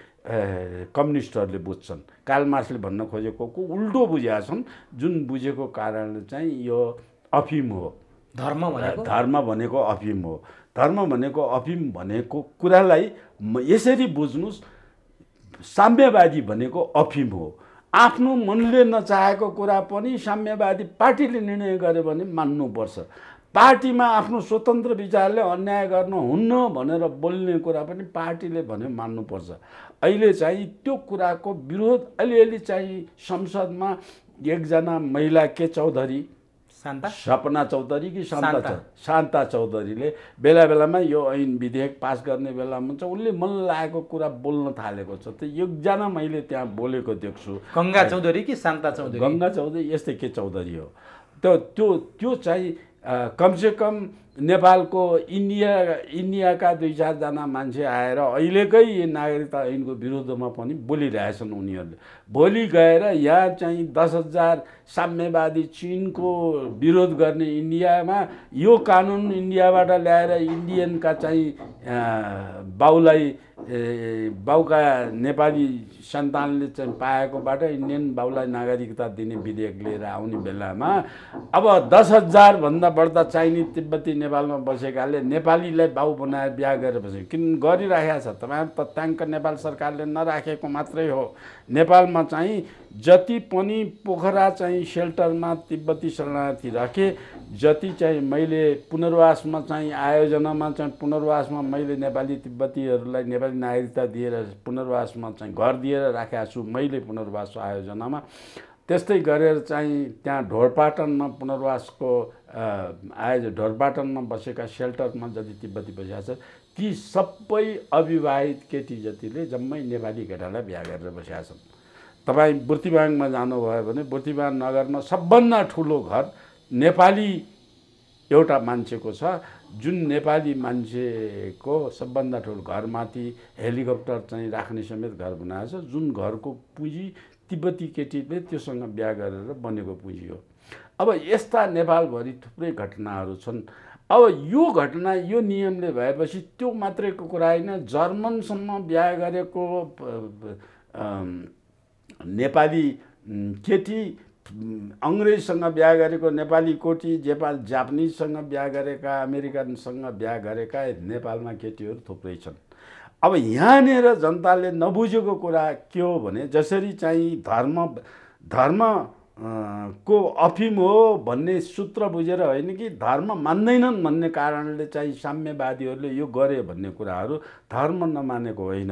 Speaker 1: कम्युनिस्टहरूले बुझ्छन्। कार्ल मार्क्सले भन्न खोजेको उल्टो बुझेका छन्, जुन बुझेको कारणले चाहिँ यो अफिम हो।
Speaker 2: धर्म
Speaker 1: भनेको अफिम हो। धर्म भनेको अफिम भनेको कुरालाई यसरी बुझ्नुहोस्, साम्यवादी भनेको अफिम हो। आफ्नो मनले नचाहेको कुरा पनि साम्यवादी पार्टीले निर्णय गर्यो भने मान्नुपर्छ। पार्टीमा आफ्नो स्वतन्त्र विचारले अन्याय गर्नुहुन्न भनेर बोल्ने कुरा पनि पार्टीले भने मान्नुपर्छ। अहिले चाहिँ त्यो कुराको विरोध अलिअलि चाहिँ संसदमा एकजना महिला के चौधरी, सपना चौधरी कि शान्ता चौधरीले बेला बेलामा यो ऐन विधेयक पास गर्ने बेलामा चाहिँ उनले मन लागेको कुरा बोल्न थालेको छ। त्यो एकजना मैले त्यहाँ बोलेको देख्छु।
Speaker 2: गङ्गा चौधरी कि शान्ता चौधरी?
Speaker 1: गङ्गा चौधरी, यस्तै के चौधरी हो। त्यो चाहिँ कमसेकम नेपालको इन्डियाका 2-4 जना मान्छे आएर अहिलेकै नागरिकता ऐनको विरुद्धमा पनि बोलिरहेछन् उनीहरूले। भोलि गएर यहाँ चाहिँ 10,000 साम्यवादी चिनको विरोध गर्ने इन्डियामा यो कानुन इन्डियाबाट ल्याएर इन्डियनका चाहिँ बाउका नेपाली सन्तानले चाहिँ पाएकोबाट इन्डियन बाउलाई नागरिकता दिने विधेयक लिएर आउने बेलामा अब 10,000 भन्दा बढ्दा चाइनिज तिब्बती नेपालमा बसेकाले नेपालीलाई बाउ बनाएर बिहा गरेर बसे किन गरिराखेको छ। तपाईँहरू तथ्याङ्क नेपाल सरकारले नराखेको मात्रै हो। नेपालमा चाहिँ जति पनि पोखरा चाहिँ सेल्टरमा तिब्बती शरणार्थी राखे, जति चाहिँ मैले पुनर्वासमा चाहिँ आयोजनामा चाहिँ पुनर्वासमा मैले नेपाली तिब्बतीहरूलाई नेपाली नागरिकता दिएर पुनर्वासमा चाहिँ घर दिएर राखेको छु मैले पुनर्वास आयोजनामा, त्यस्तै गरेर चाहिँ त्यहाँ ढोरपाटनमा पुनर्वासको ढोरपाटनमा बसेका सेल्टरमा जति तिब्बती बसेका छ ती सबै अविवाहित केटी जतिले जम्मै नेपाली केटालाई बिहा गरेर बसेका छन्। तपाईँ बुर्तिवाङमा जानुभयो भने बुर्तिवाङ नगरमा सबभन्दा ठुलो घर नेपाली एउटा मान्छेको छ, जुन नेपाली मान्छेको सबभन्दा ठुलो घरमाथि हेलिकप्टर चाहिँ राख्ने समेत घर बनाएको छ, जुन घरको पुँजी तिब्बती केटीले त्योसँग बिहा गरेर बनेको पुँजी हो। अब यस्ता नेपालभरि थुप्रै घटनाहरू छन्। अब यो घटना यो नियमले भएपछि त्यो मात्रैको कुरा होइन, जर्मनसम्म बिहा गरेको नेपाली केटी, अङ्ग्रेजसँग बिहा गरेको नेपाली कोटी, जापानिजसँग बिहा गरेका, अमेरिकनसँग बिहा गरेका नेपालमा केटीहरू थुप्रै छन्। अब यहाँनिर जनताले नबुझेको कुरा के हो भने जसरी चाहिँ धर्म को अफिम हो भन्ने सूत्र बुझेर होइन कि धर्म मान्दैनन् भन्ने कारणले चाहिँ साम्यवादीहरूले यो गरे भन्ने कुराहरू धर्म नमानेको होइन,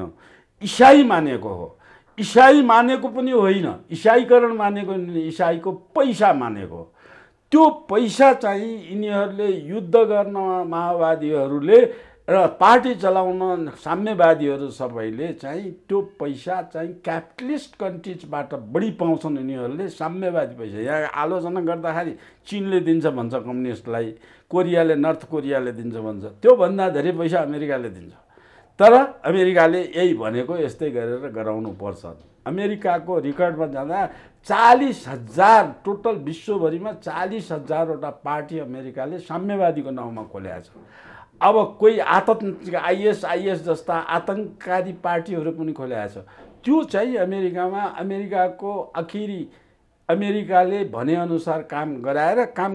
Speaker 1: इसाई मानेको हो। इसाई मानेको पनि होइन, इसाईकरण मानेको होइन, इसाईको पैसा मानेको। त्यो पैसा चाहिँ यिनीहरूले युद्ध गर्न माओवादीहरूले र पार्टी चलाउन साम्यवादीहरू सबैले चाहिँ त्यो पैसा चाहिँ क्यापिटलिस्ट कन्ट्रिजबाट बढी पाउँछन् यिनीहरूले, साम्यवादी पैसा। यहाँ आलोचना गर्दाखेरि चिनले दिन्छ भन्छ कम्युनिस्टलाई, कोरियाले नर्थ कोरियाले दिन्छ भन्छ, त्योभन्दा धेरै पैसा अमेरिकाले दिन्छ। तर अमेरिकाले यही भनेको यस्तै गरेर गराउनु पर्छ। अमेरिकाको रिकर्डमा जाँदा 40,000 टोटल विश्वभरिमा 40,000वटा पार्टी अमेरिकाले साम्यवादीको नाउँमा खोलेको छ। अब कोही आइएस जस्ता आतङ्कवादी पार्टीहरू पनि खोलेको छ। त्यो चाहिँ अमेरिकाको आखिरी अमेरिकाले भनेअनुसार काम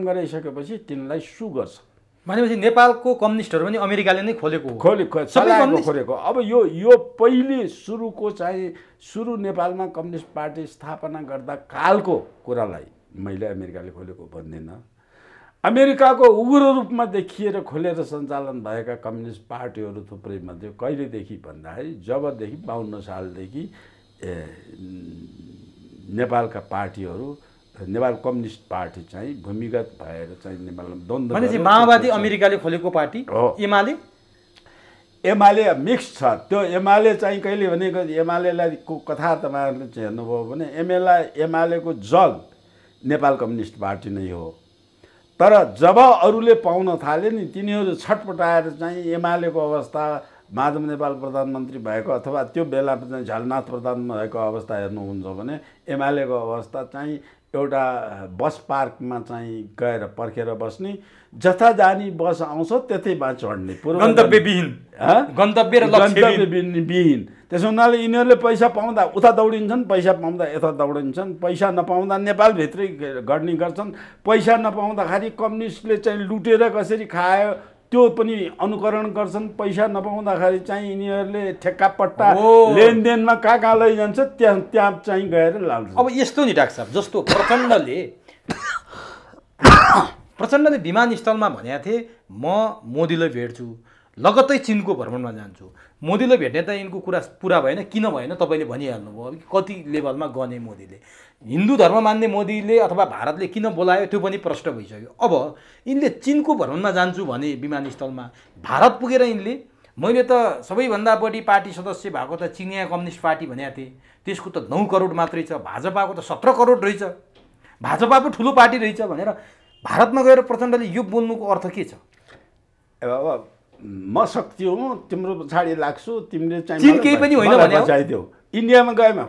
Speaker 1: गराइसकेपछि तिनलाई सु गर्छ।
Speaker 2: भनेपछि नेपालको कम्युनिस्टहरू पनि अमेरिकाले नै खोलेको
Speaker 1: खोलेको। अब यो पहिले सुरु नेपालमा कम्युनिस्ट पार्टी स्थापना गर्दा कालको कुरालाई मैले अमेरिकाले खोलेको भन्दिनँ। अमेरिकाको उग्र रूपमा देखिएर खोलेर सञ्चालन भएका कम्युनिस्ट पार्टीहरू थुप्रै मध्ये कहिलेदेखि भन्दाखेरि जबदेखि 52 सालदेखि नेपालका पार्टीहरू, नेपाल कम्युनिस्ट पार्टी चाहिँ भूमिगत भएर चाहिँ नेपालमा द्वन्द्व।
Speaker 2: भनेपछि माओवादी अमेरिकाले खोलेको पार्टी हो।
Speaker 1: एमाले मिक्स छ। त्यो एमाले चाहिँ कहिले भनेको एमालेलाई को कथा तपाईँहरूले चाहिँ हेर्नुभयो भने एमालेको जग नेपाल कम्युनिस्ट पार्टी नै हो। तर जब अरूले पाउन थाले नि तिनीहरू छटपटाएर चाहिँ एमालेको अवस्था, माधव नेपाल प्रधानमन्त्री भएको अथवा त्यो बेला चाहिँ झलनाथ प्रधान भएको अवस्था हेर्नुहुन्छ भने एमालेको अवस्था चाहिँ एउटा बस पार्कमा चाहिँ गएर पर्खेर बस्ने, जता जानी बस आउँछ त्यतैमा चढ्ने, गन्तव्यविहीन। त्यसो हुनाले यिनीहरूले पैसा पाउँदा उता दौडिन्छन्, पैसा पाउँदा यता दौडिन्छन्, पैसा नपाउँदा नेपालभित्रै गर्ने गर्छन्, पैसा नपाउँदाखेरि कम्युनिस्टले चाहिँ लुटेर कसरी खायो त्यो पनि अनुकरण गर्छन्, पैसा नपाउँदाखेरि चाहिँ यिनीहरूले ठेक्कापट्टा लेनदेनमा कहाँ लैजान्छ त्यहाँ चाहिँ गएर लान्छ।
Speaker 2: अब यस्तो नि डाक्टर साहब, जस्तो प्रचण्डले विमानस्थलमा भनेका थिए म मोदीलाई भेट्छु, लगत्तै चिनको भ्रमणमा जान्छु। मोदीलाई भेट्ने त यिनको कुरा पुरा भएन, किन भएन तपाईँले भनिहाल्नुभयो। कति लेभलमा गने मोदीले, हिन्दू धर्म मान्ने मोदीले अथवा भारतले किन बोलायो त्यो पनि प्रश्न भइसक्यो। अब यिनले चिनको भ्रमणमा जान्छु भने विमानस्थलमा भारत पुगेर यिनले मैले त सबैभन्दा बढी पार्टी सदस्य भएको त चिनिया कम्युनिस्ट पार्टी भनेको थिएँ, त्यसको त 9 करोड मात्रै छ, भाजपाको त 17 करोड रहेछ, भाजपा पो ठुलो पार्टी रहेछ भनेर भारतमा गएर प्रचण्डले यो बोल्नुको अर्थ के छ?
Speaker 1: अब म शक्ति हुँ, तिम्रो पछाडि लाग्छु, तिमीले चाहिँ
Speaker 2: चीन केही पनि होइन भने
Speaker 1: बचाइदेऊ। इन्डियामा गएमा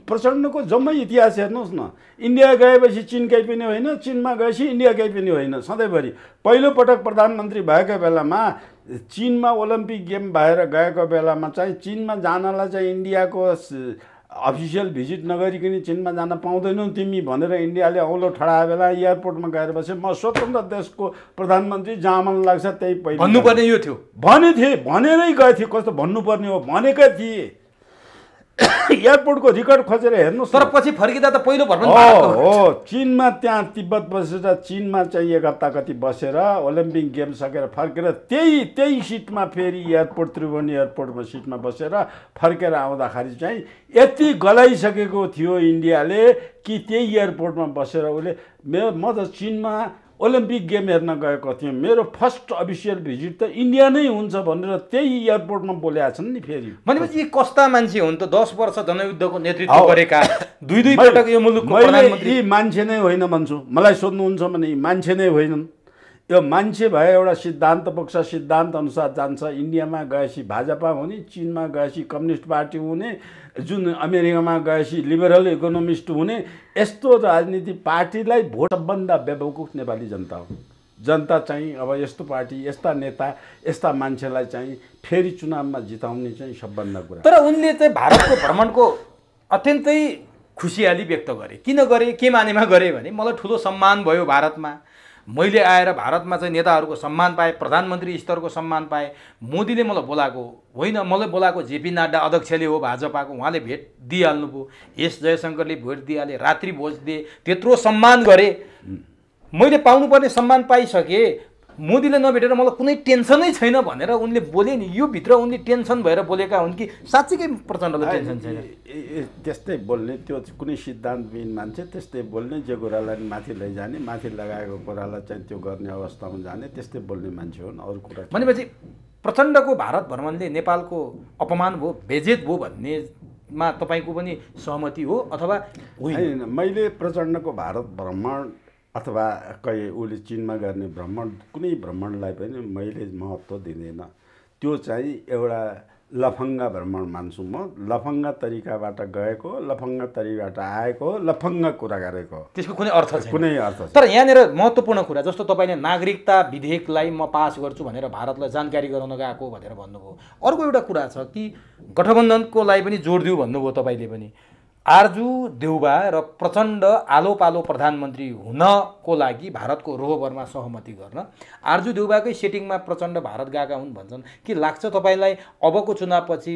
Speaker 1: प्रचण्डको जम्मै इतिहास हेर्नुहोस् न। इन्डिया गएपछि चीन केही पनि होइन, चीनमा गएपछि इन्डिया केही पनि होइन सधैँभरि। पहिलोपटक प्रधानमन्त्री भएको बेलामा चीनमा ओलम्पिक गेम भएर गएको बेलामा चाहिँ चीनमा जानलाई चाहिँ इन्डियाको अफिसियल भिजिट नगरिकन चीनमा जान पाउँदैनौ तिमी भनेर इन्डियाले औलो ठडाए बेला एयरपोर्टमा गएर बसे म स्वतन्त्र देशको प्रधानमन्त्री जहाँ मन लाग्छ त्यही पहिले
Speaker 2: भन्नुपर्ने यो थियो।
Speaker 1: भने थिए, भनेरै गए थिए। कस्तो भन्नुपर्ने हो, भनेकै थिए। एयरपोर्टको रिकर्ड खोजेर हेर्नुहोस्।
Speaker 2: तर पछि फर्किँदा त पहिलो भर पनि
Speaker 1: हो चीनमा त्यहाँ तिब्बत बसेर चीनमा चाहिँ 1 हप्ता कति बसेर ओलम्पिक गेम सकेर फर्केर त्यही सिटमा फेरि एयरपोर्ट त्रिभुवन एयरपोर्टमा सिटमा बसेर फर्केर आउँदाखेरि चाहिँ यति गलाइसकेको थियो इन्डियाले कि त्यही एयरपोर्टमा बसेर उसले म त चीनमा ओलम्पिक गेम हेर्न गएको थिएँ, मेरो फर्स्ट अफिसियल भिजिट त इन्डिया नै हुन्छ भनेर त्यही एयरपोर्टमा बोलेका छन् नि। फेरि
Speaker 2: भनेपछि यी कस्ता मान्छे हुन् त? 10 वर्ष जनयुद्धको नेतृत्व गरेका, दुई पटक यो मुलुकको प्रधानमन्त्री।
Speaker 1: यी मान्छे नै होइन भन्छु। मलाई सोध्नुहुन्छ भने यी मान्छे नै होइनन्। यो मान्छे भए एउटा सिद्धान्त बोक्छ, सिद्धान्त अनुसार जान्छ। इन्डियामा गएपछि भाजपा हुने, चीनमा गएपछि कम्युनिस्ट पार्टी हुने, जुन अमेरिकामा गएपछि लिबरल इकोनोमिस्ट हुने, यस्तो राजनीति पार्टीलाई भोट सबभन्दा बेवकुफ नेपाली जनता हो। जनता चाहिँ अब यस्तो पार्टी, यस्ता नेता, यस्ता मान्छेलाई चाहिँ फेरि चुनावमा जिताउने चाहिँ सबभन्दा कुरा।
Speaker 2: तर उनले चाहिँ भारतको भ्रमणको अत्यन्तै खुसियाली व्यक्त गरे। किन गरे, के मानेमा गरे भने मलाई ठुलो सम्मान भयो भारतमा, मैले आएर भारतमा चाहिँ नेताहरूको सम्मान पाएँ, प्रधानमन्त्री स्तरको सम्मान पाएँ। मोदीले मलाई बोलाएको होइन, मलाई बोलाएको जेपी नड्डा अध्यक्षले हो भाजपाको, उहाँले भेट दिइहाल्नु भयो। एस जयशङ्करले भेट दिइहाले, रात्रि भोज दिए, त्यत्रो सम्मान गरे। मैले पाउनुपर्ने सम्मान पाइसकेँ, मोदीले नभेटेर मलाई कुनै टेन्सनै छैन भनेर उनले बोले नि। यो भित्र उनले टेन्सन भएर बोलेका हुन् कि साँच्चीकै प्रचण्डलाई टेन्सन छैन?
Speaker 1: त्यस्तै बोल्ने, त्यो कुनै सिद्धान्तविहीन मान्छे त्यस्तै बोल्ने, जे कुरालाई माथि लैजाने, माथि लगाएको कुरालाई चाहिँ त्यो गर्ने अवस्थामा जाने, त्यस्तै बोल्ने मान्छे हुन्। अरू कुरा
Speaker 2: भनेपछि प्रचण्डको भारत भ्रमणले नेपालको अपमान भयो, बेजेत भयो भन्नेमा तपाईँको पनि सहमति हो अथवा होइन?
Speaker 1: मैले प्रचण्डको भारत भ्रमण अथवा कहीँ उसले चीनमा गर्ने भ्रमण, कुनै भ्रमणलाई पनि मैले महत्त्व दिँदैन। त्यो चाहिँ एउटा लफङ्गा भ्रमण मान्छु म। लफङ्गा तरिकाबाट गएको, लफङ्गा तरिकाबाट आएको, लफङ्गा कुरा गरेको,
Speaker 2: त्यसको कुनै अर्थ छैन।
Speaker 1: कुनै अर्थ छैन।
Speaker 2: तर यहाँनिर महत्त्वपूर्ण कुरा, जस्तो तपाईँले नागरिकता विधेयकलाई म पास गर्छु भनेर भारतलाई जानकारी गराउन गएको भनेर भन्नुभयो। अर्को एउटा कुरा छ कि गठबन्धनको लागि पनि जोड दिऊ भन्नुभयो तपाईँले पनि। आरजू देउबा र प्रचण्ड आलो पालो प्रधानमन्त्री हुनको लागि भारतको रोहबरमा सहमति गर्न आरजू देउबाकै सेटिङमा प्रचण्ड भारत गएका हुन् भन्छन्। के लाग्छ तपाईँलाई अबको चुनावपछि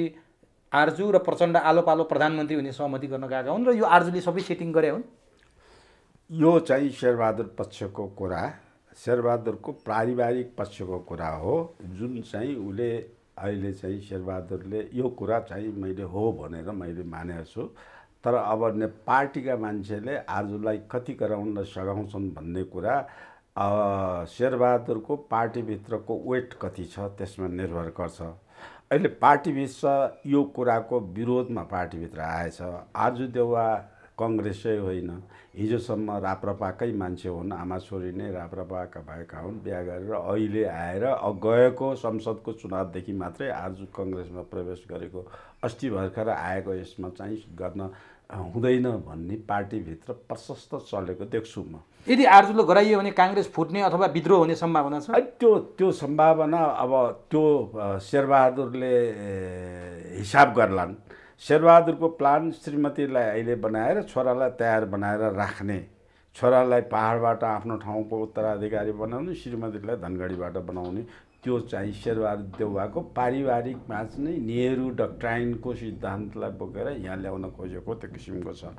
Speaker 2: आरजू र प्रचण्ड आलो पालो प्रधानमन्त्री हुने सहमति गर्न गएका हुन् र यो आरजूले सबै सेटिङ गरे हुन्?
Speaker 1: यो चाहिँ शेरबहादुर पक्षको कुरा, शेरबहादुरको पारिवारिक पक्षको कुरा हो, जुन चाहिँ उसले अहिले चाहिँ शेरबहादुरले यो कुरा चाहिँ मैले हो भनेर मैले मानेको छु। तर अब पार्टीका मान्छेले आरजूलाई कति गराउन सघाउँछन् भन्ने कुरा शेरबहादुरको पार्टीभित्रको वेट कति छ त्यसमा निर्भर गर्छ। अहिले पार्टीभित्र यो कुराको विरोधमा पार्टीभित्र आएछ। आरजू देउवा कङ्ग्रेसै होइन, हिजोसम्म राप्रपाकै मान्छे हुन्, आमा छोरी नै राप्रपाका भएका हुन्, बिहा गरेर अहिले आएर गएको संसदको चुनावदेखि मात्रै आरजू कङ्ग्रेसमा प्रवेश गरेको, अस्ति भर्खर आएको, यसमा चाहिँ गर्न हुँदैन भन्ने पार्टीभित्र प्रशस्त चलेको देख्छु म।
Speaker 2: यदि आरजूले गराइयो भने काङ्ग्रेस फुट्ने अथवा विद्रोह हुने सम्भावना छ?
Speaker 1: त्यो सम्भावना अब त्यो शेरबहादुरले हिसाब गर्लान्। शेरबहादुरको प्लान श्रीमतीलाई अहिले बनाएर छोरालाई तयार बनाएर राख्ने, छोरालाई पहाडबाट आफ्नो ठाउँको उत्तराधिकारी बनाउने, श्रीमतीलाई धनगढीबाट बनाउने, त्यो चाहिँ शेरबहादुर देउवाको पारिवारिकमा नै नेहरू डक्ट्राइनको सिद्धान्तलाई बोकेर यहाँ ल्याउन खोजेको त्यो किसिमको छ।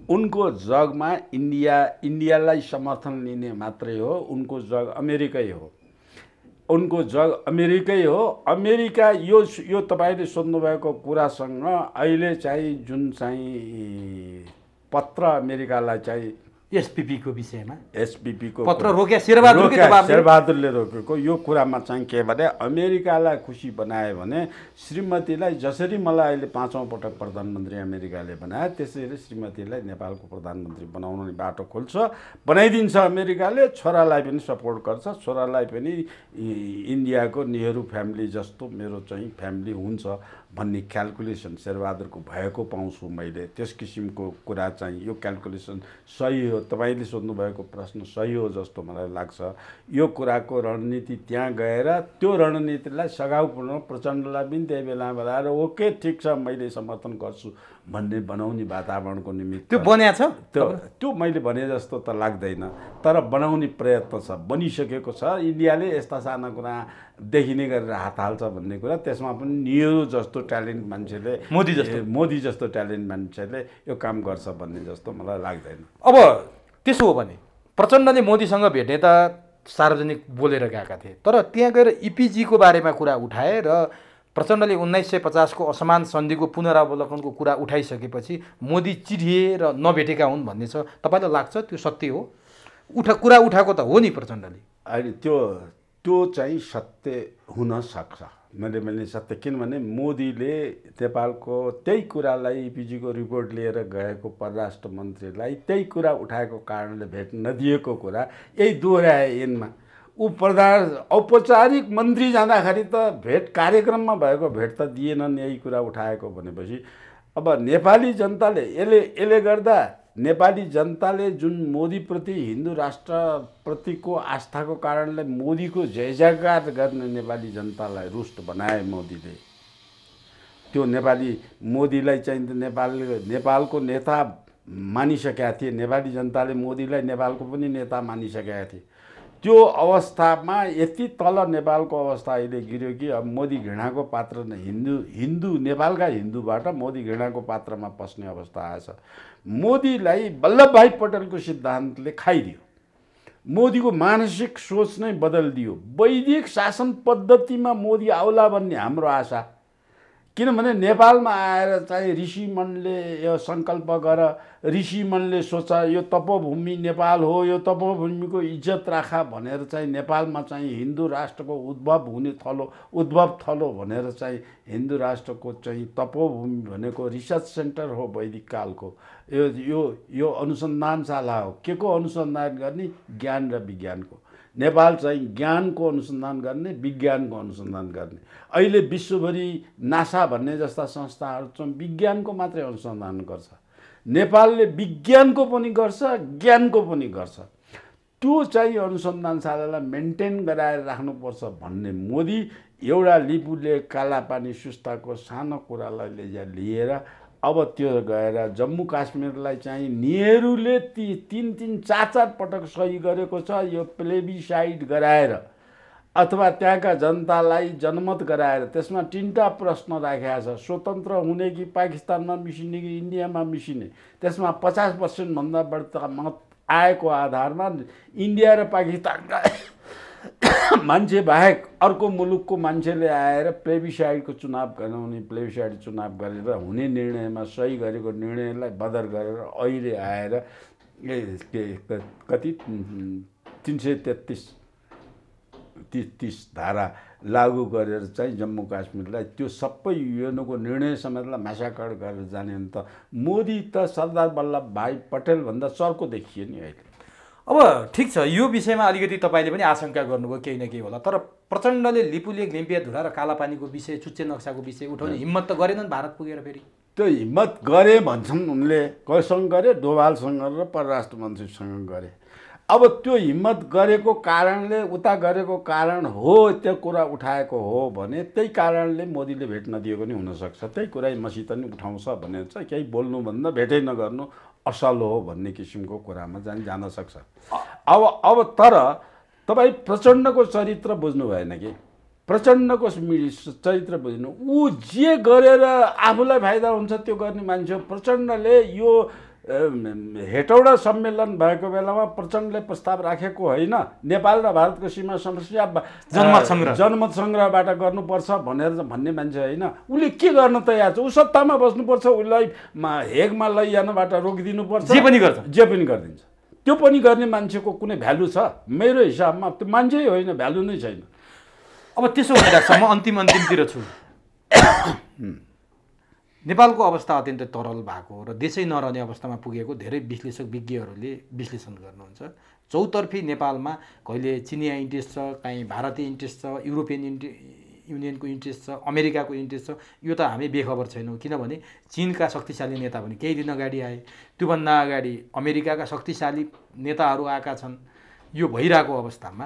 Speaker 1: उनको जगमा इन्डियालाई समर्थन लिने मात्रै हो, उनको जग अमेरिकै हो, उनको जग अमेरिकै हो। अमेरिका यो तपाईँले सोध्नुभएको कुरासँग अहिले चाहिँ जुन चाहिँ पत्र अमेरिकालाई चाहिँ
Speaker 2: एसपीपीको विषयमा
Speaker 1: एसपीपीको
Speaker 2: पत्र रोक्या
Speaker 1: शेरबहादुरले रोकेको यो कुरामा चाहिँ के भने अमेरिकालाई खुसी बनायो भने श्रीमतीलाई जसरी मलाई अहिले 5औं पटक प्रधानमन्त्री अमेरिकाले बनाए त्यसरी श्रीमतीलाई नेपालको प्रधानमन्त्री बनाउने बाटो खोल्छ, बनाइदिन्छ अमेरिकाले। छोरालाई पनि सपोर्ट गर्छ, छोरालाई पनि इन्डियाको नेहरू फ्यामिली जस्तो मेरो चाहिँ फ्यामिली हुन्छ भन्ने क्याल्कुलेसन शेरबहादुरको भएको पाउँछु मैले। त्यस किसिमको कुरा चाहिँ यो क्याल्कुलेसन सही हो। तपाईँले सोध्नुभएको प्रश्न सही हो जस्तो मलाई लाग्छ। यो कुराको रणनीति त्यहाँ गएर त्यो रणनीतिलाई सघाउ पुर्याउन प्रचण्डलाई पनि त्यही बेला बोलाएर ओके ठिक छ मैले समर्थन गर्छु भन्ने बनाउने वातावरणको निमित्त
Speaker 2: त्यो बन्या छ।
Speaker 1: त्यो मैले भने जस्तो त लाग्दैन, तर बनाउने प्रयत्न छ, बनिसकेको छ। इन्डियाले यस्ता साना कुरा देखिने गरेर हात हाल्छ भन्ने कुरा, त्यसमा पनि नेहरू जस्तो ट्यालेन्ट मान्छेले, मोदी जस्तो ट्यालेन्ट मान्छेले यो काम गर्छ भन्ने जस्तो मलाई लाग्दैन।
Speaker 2: अब त्यसो हो भने प्रचण्डले मोदीसँग भेटे त सार्वजनिक बोलेर गएका थिए, तर त्यहाँ गएर इपिजीको बारेमा कुरा उठाए र प्रचण्डले 1950को असमान सन्धिको पुनरावलोकनको कुरा उठाइसकेपछि मोदी चिरिए र नभेटेका हुन् भन्ने छ। तपाईँलाई लाग्छ त्यो सत्य हो? कुरा उठाएको त हो नि प्रचण्डले।
Speaker 1: अहिले त्यो चाहिँ सत्य हुन सक्छ, मैले सत्य, किनभने मोदीले नेपालको त्यही कुरालाई इपिजीको रिपोर्ट लिएर गएको परराष्ट्र मन्त्रीलाई त्यही कुरा उठाएको कारणले भेट नदिएको कुरा यही दोहोऱ्याए यिनमा। ऊ औपचारिक मन्त्री जाँदाखेरि त भेट कार्यक्रममा भएको भेट त दिएनन्, यही कुरा उठाएको भनेपछि अब नेपाली जनताले यसले गर्दा नेपाली जनताले जुन मोदीप्रति हिन्दू राष्ट्रप्रतिको आस्थाको कारणले मोदीको जय जयकार गर्ने नेपाली जनतालाई रुष्ट बनाए मोदीले। त्यो मोदीलाई चाहिँ नेपालको नेता मानिसकेका थिए, नेपाली जनताले मोदीलाई नेपालको पनि नेता मानिसकेका थिए। त्यो अवस्थामा यति तल नेपालको अवस्था अहिले गिर्यो कि अब मोदी घृणाको पात्र हिन्दू नेपालका हिन्दूबाट मोदी घृणाको पात्रमा पस्ने अवस्था आएछ। मोदीलाई वल्लभभाइ पटेलको सिद्धान्तले खाइदियो, मोदीको मानसिक सोच नै बदलिदियो। वैदिक शासन पद्धतिमा मोदी आउला भन्ने हाम्रो आशा, किनभने नेपालमा आएर चाहिँ ऋषिमनले यो सङ्कल्प गर, ऋषिमनले सोचा यो तपोभूमि नेपाल हो, यो तपोभूमिको इज्जत राखा भनेर चाहिँ नेपालमा चाहिँ हिन्दू राष्ट्रको उद्भव थलो भनेर चाहिँ हिन्दू राष्ट्रको चाहिँ तपोभूमि भनेको रिसर्च सेन्टर हो वैदिक कालको। यो अनुसन्धानशाला हो। के को अनुसन्धान गर्ने? ज्ञान र विज्ञानको। नेपाल चाहिँ ज्ञानको अनुसन्धान गर्ने, विज्ञानको अनुसन्धान गर्ने। अहिले विश्वभरि नासा भन्ने जस्ता संस्थाहरू चाहिँ विज्ञानको मात्रै अनुसन्धान गर्छ। नेपालले विज्ञानको पनि गर्छ, ज्ञानको पनि गर्छ। त्यो चाहिँ अनुसन्धानशालालाई मेन्टेन गराएर राख्नुपर्छ भन्ने मोदी एउटा लिपुले कालापानी सुस्ताको सानो कुरालाई लिएर अब त्यो गएर जम्मू काश्मीरलाई चाहिँ नेहरूले 3-4 पटक सही गरेको छ। यो प्लेबिसाइड गराएर अथवा त्यहाँका जनतालाई जनमत गराएर त्यसमा 3टा प्रश्न राखेका छ, स्वतन्त्र हुने कि पाकिस्तानमा मिसिने कि इन्डियामा मिसिने। त्यसमा 50% भन्दा बढी मत आएको आधारमा इन्डिया र पाकिस्तानका मान्छे बाहेक अर्को मुलुकको मान्छेले आएर प्लेबिसाइडको चुनाव गराउने, प्लेबिसाइड चुनाव गरेर हुने निर्णयमा सही गरेको निर्णयलाई बदर गरेर अहिले आएर कति 333 धारा लागू गरेर चाहिँ जम्मू काश्मीरलाई त्यो सबै युएनको निर्णय समेतलाई म्यासाकर गरेर जाने हो नि त। मोदी त सरदार वल्लभभाइ पटेलभन्दा चर्को देखियो नि अहिले।
Speaker 2: अब ठिक छ, यो विषयमा अलिकति तपाईँले पनि आशंका गर्नुभयो केही न केही होला, तर प्रचण्डले लिपुलेक लिम्पियाधुरा र कालापानीको विषय, चुच्चे नक्साको विषय उठाउने हिम्मत त गरेनन् भारत पुगेर। फेरि
Speaker 1: त्यो हिम्मत गरे भन्छन् उनले, कससँग गरे? डोभालसँग र परराष्ट्र मन्त्रीसँग गरे। अब त्यो हिम्मत गरेको कारणले, उता गरेको कारण हो, त्यो कुरा उठाएको हो भने त्यही कारणले मोदीले भेट नदिएको नि हुनसक्छ। त्यही कुरा मसित नि उठाउँछ भनेर चाहिँ केही बोल्नुभन्दा भेटै नगर्नु असल हो भन्ने किसिमको कुरामा जान सक्छ। अब तर तपाईँ प्रचण्डको चरित्र बुझ्नु भएन कि? प्रचण्डको चरित्र बुझ्नु, ऊ जे गरेर आफूलाई फाइदा हुन्छ त्यो गर्ने मान्छे हो। प्रचण्डले यो हेटौडा सम्मेलन भएको बेलामा प्रचण्डले प्रस्ताव राखेको होइन, नेपाल र भारतको सीमा समस्या जनमत सङ्ग्रहबाट गर्नुपर्छ भन्ने मान्छे होइन। उसले के गर्न तयार छ? ऊ सत्तामा बस्नुपर्छ, उसलाई हेगमा लैजानबाट रोकिदिनुपर्छ,
Speaker 2: जे पनि गरिदिन्छ।
Speaker 1: त्यो त्यो पनि गर्ने मान्छेको कुनै भ्यालु छ? मेरो हिसाबमा त्यो मान्छे होइन, भ्यालु नै छैन।
Speaker 2: अब त्यसो भने डाक्टर साहब, म अन्तिमतिर छु। नेपालको अवस्था अत्यन्तै तरल भएको र देशै नरहने अवस्थामा पुगेको धेरै विश्लेषक विज्ञहरूले विश्लेषण गर्नुहुन्छ। चौतर्फी नेपालमा कहिले चिनिया इन्ट्रेस्ट छ, कहीँ भारतीय इन्ट्रेस्ट छ, युरोपियन युनियनको इन्ट्रेस्ट छ, अमेरिकाको इन्ट्रेस्ट छ। यो त हामी बेखबर छैनौँ, किनभने चीनका शक्तिशाली नेता पनि केही दिन अगाडि आए, त्योभन्दा अगाडि अमेरिकाका शक्तिशाली नेताहरू आएका छन्। यो भइरहेको अवस्थामा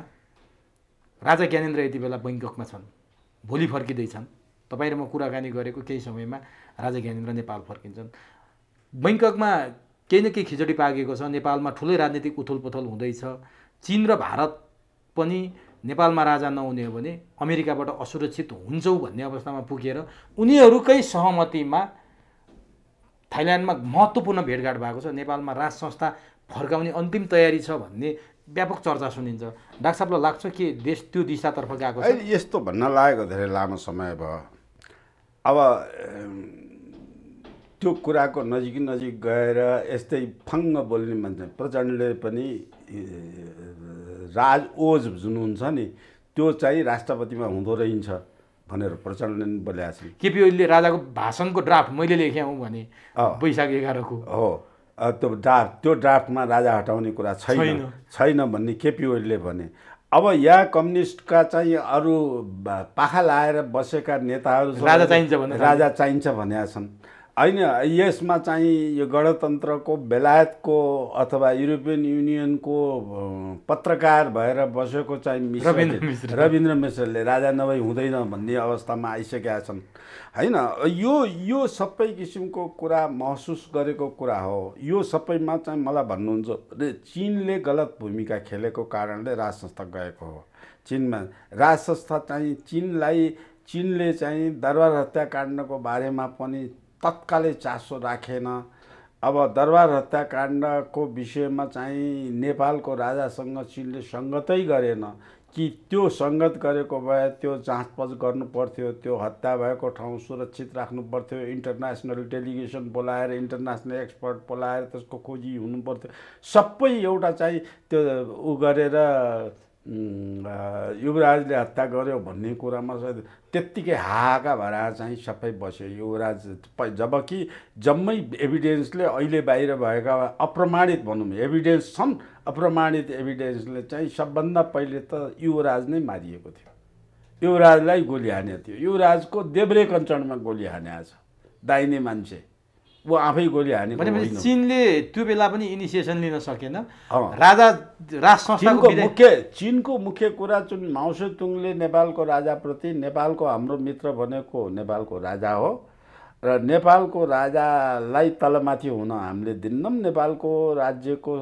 Speaker 2: राजा ज्ञानेन्द्र यति बेला बैङ्ककमा छन्, भोलि फर्किँदैछन्। तपाईँ र म कुराकानी गरेको केही समयमा राजा ज्ञानेन्द्र नेपाल फर्किन्छन्। बैङ्ककमा केही न केही खिचडी पाकेको छ, नेपालमा ठुलै राजनीतिक उथलपुथल हुँदैछ। चीन र भारत पनि नेपालमा राजा नहुने हो भने अमेरिकाबाट असुरक्षित हुन्छौँ भन्ने अवस्थामा पुगेर उनीहरूकै सहमतिमा थाइल्यान्डमा महत्त्वपूर्ण भेटघाट भएको छ। नेपालमा राज संस्था फर्काउने अन्तिम तयारी छ भन्ने व्यापक चर्चा सुनिन्छ। डाक्टर साहबलाई लाग्छ कि देश त्यो दिशातर्फ गएको छ?
Speaker 1: यस्तो भन्न लागेको धेरै लामो समय भयो। अब त्यो कुराको नजिक गएर यस्तै फङ्ग बोल्ने मान्छे प्रचण्डले पनि राज ओज जुन हुन्छ नि, त्यो चाहिँ राष्ट्रपतिमा हुँदो रहेछ भनेर प्रचण्डले पनि बोलेका छन्।
Speaker 2: केपी ओलीले राजाको भाषणको ड्राफ्ट मैले लेखेँ हूँ भने वैशाख 11 को
Speaker 1: हो, त्यो ड्राफ्टमा राजा हटाउने कुरा छैन भन्ने केपी ओलीले भने। अब यहाँ कम्युनिस्टका चाहिँ अरू पाखा लाएर बसेका नेताहरू राजा चाहिन्छ भनेका छन्। होइन, यसमा चाहिँ यो गणतन्त्रको बेलायतको अथवा युरोपियन युनियनको पत्रकार भएर बसेको चाहिँ रविन्द्र मिश्रले राजा नभई हुँदैन भन्ने अवस्थामा आइसकेका छन्। होइन, यो सबै किसिमको कुरा महसुस गरेको कुरा हो। यो सबैमा चाहिँ मलाई भन्नुहुन्छ चीनले गलत भूमिका खेलेको कारणले राज संस्था गएको हो। चीनमा राज संस्था चाहिँ चीनले चाहिँ दरबार हत्याकाण्डको बारेमा पनि तत्कालै चासो राखेन। अब दरबार हत्याकाण्डको विषयमा चाहिँ नेपालको राजासँग चीनले सङ्गतै गरेन कि त्यो सङ्गत गरेको भए त्यो जाँचपच गर्नु पर्थ्यो, त्यो हत्या भएको ठाउँ सुरक्षित राख्नु पर्थ्यो, इन्टरनेसनल डेलिगेसन बोलाएर इन्टरनेसनल एक्सपर्ट बोलाएर त्यसको खोजी हुनु पर्थ्यो। सबै एउटा चाहिँ त्यो उ गरेर युवराजले हत्या गर्यो भन्ने कुरामा त्यत्तिकै हाहाका भएर चाहिँ सबै बस्यो युवराज। जबकि जम्मै एभिडेन्सले अहिले बाहिर भएका अप्रमाणित भनौँ एभिडेन्स छन्, अप्रमाणित एभिडेन्सले चाहिँ सबभन्दा पहिले त युवराज नै मारिएको थियो, युवराजलाई गोली हानेको थियो। युवराजको देब्रे कञ्चनमा गोली हानेको छ, दाहिने मान्छे ऊ आफै गोली हानेको होइन।
Speaker 2: चीनले त्यो बेला पनि इनिसिएसन लिन सकेन। राज संस्थाको
Speaker 1: चीनको मुख्य कुरा जुन माओ सेतुङले नेपालको राजाप्रति, नेपालको हाम्रो मित्र भनेको नेपालको राजा हो र नेपालको राजालाई तलमाथि हुन हामीले दिन्नौँ, नेपालको राज्यको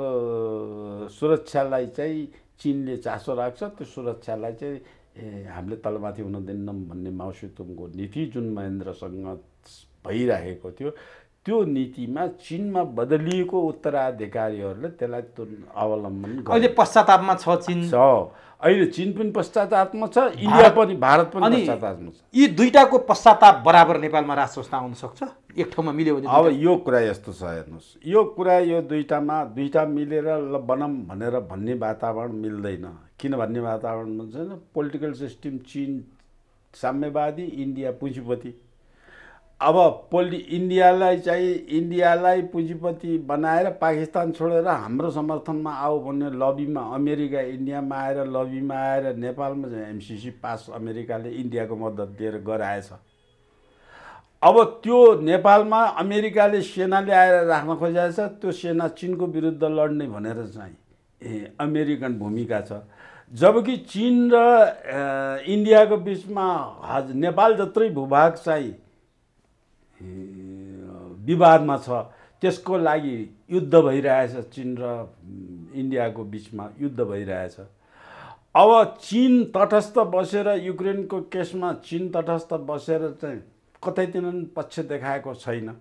Speaker 1: सुरक्षालाई चाहिँ चीनले चासो राख्छ, त्यो सुरक्षालाई चाहिँ हामीले तलमाथि हुन दिन्नौँ भन्ने माओ सेतुङको नीति जुन महेन्द्रसँग भइरहेको थियो, त्यो नीतिमा चीनमा बदलिएको उत्तराधिकारीहरूले त्यसलाई अवलम्बन गरे।
Speaker 2: अहिले पश्चातापमा छ चीन
Speaker 1: छ, अहिले चीन पनि पश्चातापमा छ, इन्डिया पनि भारत पनि पश्चातापमा छ।
Speaker 2: यी दुईटाको पश्चाताप बराबर नेपालमा राज संस्था आउन सक्छ एक ठाउँमा मिल्यो भने?
Speaker 1: अब यो कुरा यस्तो छ, हेर्नुहोस्, यो कुरा यो दुईटा मिलेर ल बनाऊँ भनेर भन्ने वातावरण मिल्दैन। किन भन्ने वातावरण भन्छ? पोलिटिकल सिस्टम चीन साम्यवादी, इन्डिया पुँजीपति। अब इन्डियालाई पुँजीपति बनाएर पाकिस्तान छोडेर हाम्रो समर्थनमा आऊ भन्ने लबीमा अमेरिका इन्डियामा आएर लबीमा आएर नेपालमा चाहिँ एमसिसी पास अमेरिकाले इन्डियाको मद्दत दिएर गराएछ। अब त्यो नेपालमा अमेरिकाले सेना ल्याएर राख्न खोजेको छ, त्यो सेना चीनको विरुद्ध लड्ने भनेर चाहिँ अमेरिकन भूमिका छ। जबकि चीन र इन्डियाको बिचमा नेपाल जत्रै भूभाग चाहिँ विवादमा छ, त्यसको लागि युद्ध भइरहेछ, चीन र इन्डियाको बिचमा युद्ध भइरहेछ। अब चीन तटस्थ बसेर युक्रेनको केसमा चीन तटस्थ बसेर चाहिँ कतैतिर पक्ष देखाएको छैन।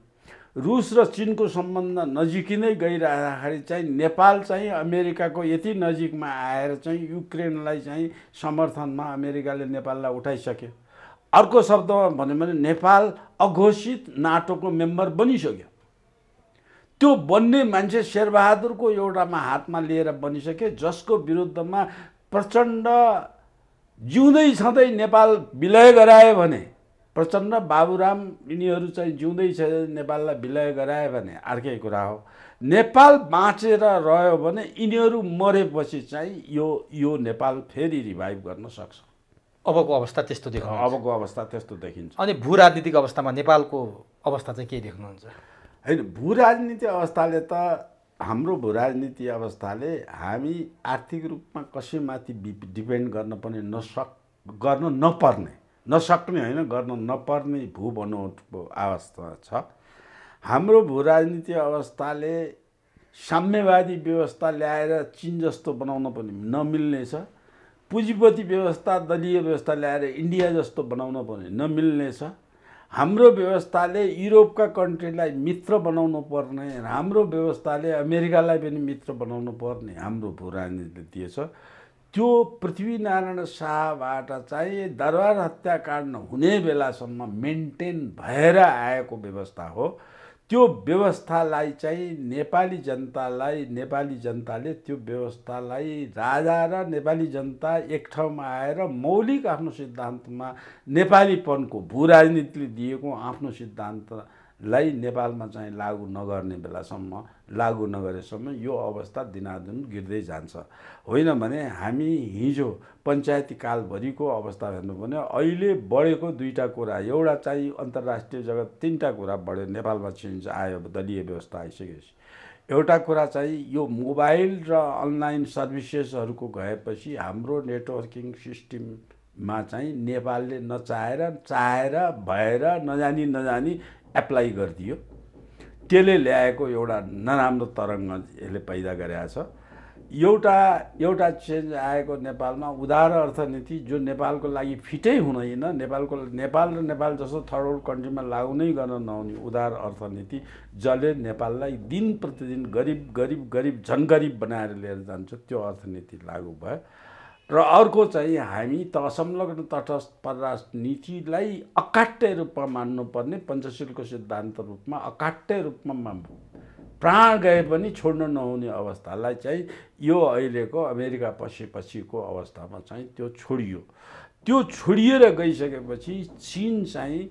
Speaker 1: रुस र चीनको सम्बन्ध नजिकिँदै गइरहँदाखेरि चाहिँ नेपाल चाहिँ अमेरिकाको यति नजिकमा आएर चाहिँ युक्रेनलाई चाहिँ समर्थनमा अमेरिकाले नेपाललाई उठाइसक्यो। अर्को शब्दमा भन्यो भने नेपाल अघोषित नाटोको मेम्बर बनिसक्यो। त्यो बन्ने मान्छे शेरबहादुरको एउटामा हातमा लिएर बनिसके, जसको विरुद्धमा प्रचण्ड जिउँदै छँदै नेपाल विलय गराए भने, प्रचण्ड बाबुराम यिनीहरू चाहिँ जिउँदै छ नेपाललाई विलय गराए भने अर्कै कुरा हो। नेपाल बाँचेर रह्यो भने यिनीहरू मरेपछि चाहिँ यो नेपाल फेरि रिभाइभ गर्न सक्छ।
Speaker 2: अबको अवस्था त्यस्तो देखिन्छ।
Speaker 1: अबको अवस्था त्यस्तो देखिन्छ।
Speaker 2: अनि भू राजनीतिक अवस्थामा नेपालको अवस्था चाहिँ के देख्नुहुन्छ?
Speaker 1: होइन, भू राजनीति अवस्थाले त हाम्रो भू राजनीति अवस्थाले हामी आर्थिक रूपमा कसैमाथि डिपेन्ड गर्न पनि गर्न नपर्ने, नसक्ने होइन, गर्न नपर्ने भू बनोटको अवस्था छ। हाम्रो भू राजनीति अवस्थाले साम्यवादी व्यवस्था ल्याएर चीन जस्तो बनाउन पनि नमिल्ने छ, पुँजीपति व्यवस्था दलीय व्यवस्था ल्याएर इन्डिया जस्तो बनाउन पनि नमिल्ने छ। हाम्रो व्यवस्थाले युरोपका कन्ट्रीलाई मित्र बनाउनु पर्ने, हाम्रो व्यवस्थाले अमेरिकालाई पनि मित्र बनाउनु पर्ने हाम्रो भू राजनीतिले दिएछ। त्यो पृथ्वीनारायण शाहबाट चाहिँ दरबार हत्याकाण्ड हुने बेलासम्म मेन्टेन भएर आएको व्यवस्था हो। त्यो व्यवस्थालाई चाहिँ नेपाली जनताले त्यो व्यवस्थालाई राजा र नेपाली जनता एक ठाउँमा आएर मौलिक आफ्नो सिद्धान्तमा नेपालीपनको भू राजनीतिले दिएको आफ्नो सिद्धान्तलाई नेपालमा चाहिँ लागू नगर्ने बेलासम्म, लागू नगरेसम्म यो अवस्था दिनादिन गिर्दै जान्छ। होइन भने हामी हिजो पञ्चायती कालभरिको अवस्था हेर्नु भने अहिले बढेको दुईटा कुरा, एउटा चाहिँ अन्तर्राष्ट्रिय जगत तीनटा कुरा बढ्यो नेपालमा चेन्ज आयो दलीय व्यवस्था आइसकेपछि। एउटा कुरा चाहिँ यो मोबाइल र अनलाइन सर्भिसेसहरूको गएपछि हाम्रो नेटवर्किङ सिस्टममा चाहिँ नेपालले चाहेर भएर नजानी एप्लाई गरिदियो। त्यसले ल्याएको एउटा नराम्रो तरङ्ग यसले पैदा गरेको छ। एउटा चेन्ज आएको नेपालमा उदार अर्थनीति जो नेपालको लागि फिटै हुँदैन, नेपाल र नेपाल जस्तो थर्ड वर्ल्ड कन्ट्रीमा लागू नै गर्न नहुने उदार अर्थनीति जसले नेपाललाई दिन प्रतिदिन गरिब झन गरिब बनाएर लिएर जान्छ, त्यो अर्थनीति लागू भयो। र अर्को चाहिँ हामी असंलग्न तटस्थ परराष्ट्र नीतिलाई अकाट्य रूपमा मान्नुपर्ने, पञ्चशीलको सिद्धान्त रूपमा अकाट्य रूपमा प्राण गए पनि छोड्न नहुने अवस्थालाई चाहिँ यो अहिलेको अमेरिका पछिको अवस्थामा चाहिँ त्यो छोडियो। त्यो छोडिएर गइसकेपछि चीन चाहिँ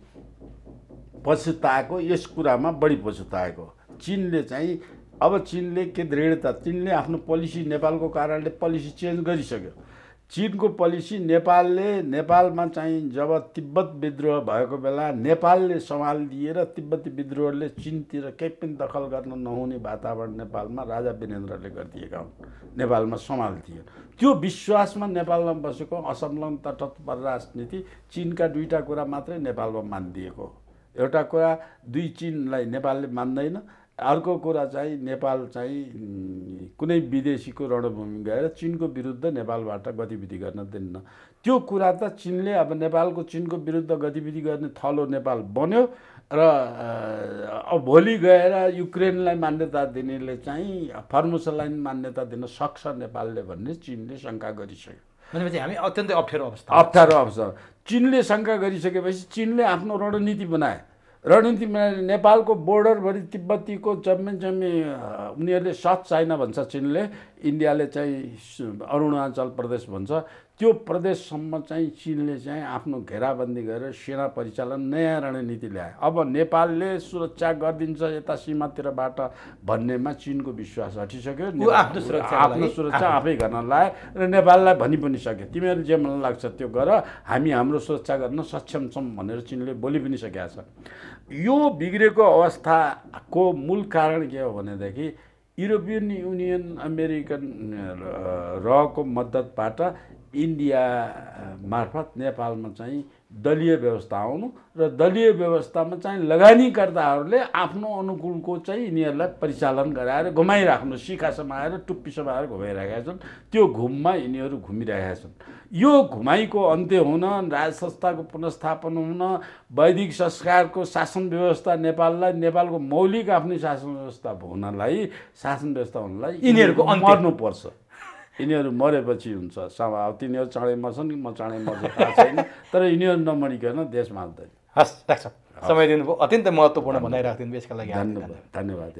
Speaker 1: पछुताएको, यस कुरामा बढी पछुताएको। चीनले चाहिँ अब चीनले के दृढता, चीनले आफ्नो पोलिसी नेपालको कारणले पोलिसी चेन्ज गरिसक्यो। चीनको पोलिसी नेपालमा चाहिँ जब तिब्बत विद्रोह भएको बेला नेपालले सम्हाल दिएर तिब्बती विद्रोहले चीनतिर केही पनि दखल गर्न नहुने वातावरण नेपालमा राजा वीरेन्द्रले गरिदिएका हुन्, नेपालमा सम्हाल दियो। त्यो विश्वासमा नेपालमा बसेको असंलग्न तटस्थ परराष्ट्र नीति चीनका दुईटा कुरा मात्रै नेपालमा मानिदिएको। एउटा कुरा चीनलाई नेपालले मान्दैन, अर्को कुरा चाहिँ नेपाल चाहिँ कुनै विदेशीको रणभूमि गएर चीनको विरुद्ध नेपालबाट गतिविधि गर्न दिन्न। त्यो कुरा त चीनले अब नेपालको चीनको विरुद्ध गतिविधि गर्ने थलो नेपाल बन्यो र अब भोलि गएर युक्रेनलाई मान्यता दिनेले चाहिँ फर्मुसलाई मान्यता दिन सक्छ नेपालले भन्ने चीनले शङ्का गरिसक्यो।
Speaker 2: भनेपछि हामी अत्यन्तै अप्ठ्यारो
Speaker 1: अवस्था। चीनले शङ्का गरिसकेपछि चीनले आफ्नो रणनीति बनाए। नेपालको बोर्डरभरि तिब्बतीको जम्मै उनीहरूले साउथ चाइना भन्छ चीनले, इन्डियाले चाहिँ अरुणाचल प्रदेश भन्छ, त्यो प्रदेशसम्म चाहिँ चीनले चाहिँ आफ्नो घेराबन्दी गरेर सेना परिचालन नयाँ रणनीति ल्याए। अब नेपालले सुरक्षा गरिदिन्छ यता सीमातिरबाट भन्नेमा चीनको विश्वास हटिसक्यो। आफ्नो सुरक्षा आफै गर्न लाए र नेपाललाई भनि पनि सक्यो, तिमीहरू जे मन लाग्छ त्यो गर, हामी हाम्रो सुरक्षा गर्न सक्षम छौँ भनेर चीनले बोली पनि सकेका छ। यो बिग्रेको अवस्थाको मूल कारण के हो भनेदेखि युरोपियन युनियन अमेरिकन रको मद्दतबाट इन्डिया मार्फत नेपालमा चाहिँ दलीय व्यवस्था आउनु र दलीय व्यवस्थामा चाहिँ लगानीकर्ताहरूले आफ्नो अनुकूलको चाहिँ यिनीहरूलाई परिचालन गराएर घुमाइराख्नु, शिखा समाएर टुप्पी समाएर घुमाइरहेका छन्। त्यो घुममा यिनीहरू घुमिरहेका छन्। यो घुमाइको अन्त्य हुन, राज संस्थाको पुनर्स्थापन हुन, वैदिक संस्कारको शासन व्यवस्था नेपालको मौलिक आफ्नै शासन व्यवस्था हुनलाई यिनीहरूको मर्नुपर्छ। यिनीहरू मरेपछि हुन्छ। तिनीहरू चाँडै मर्छन् कि म चाँडै मर्छ थाहा छैन, तर यिनीहरू नमरिकन देश मान्दैन।
Speaker 2: हस् डाक्टर साहब, समय दिनुभयो, अत्यन्तै महत्त्वपूर्ण भनाइ राखिदिनु यसका लागि
Speaker 1: धन्यवाद।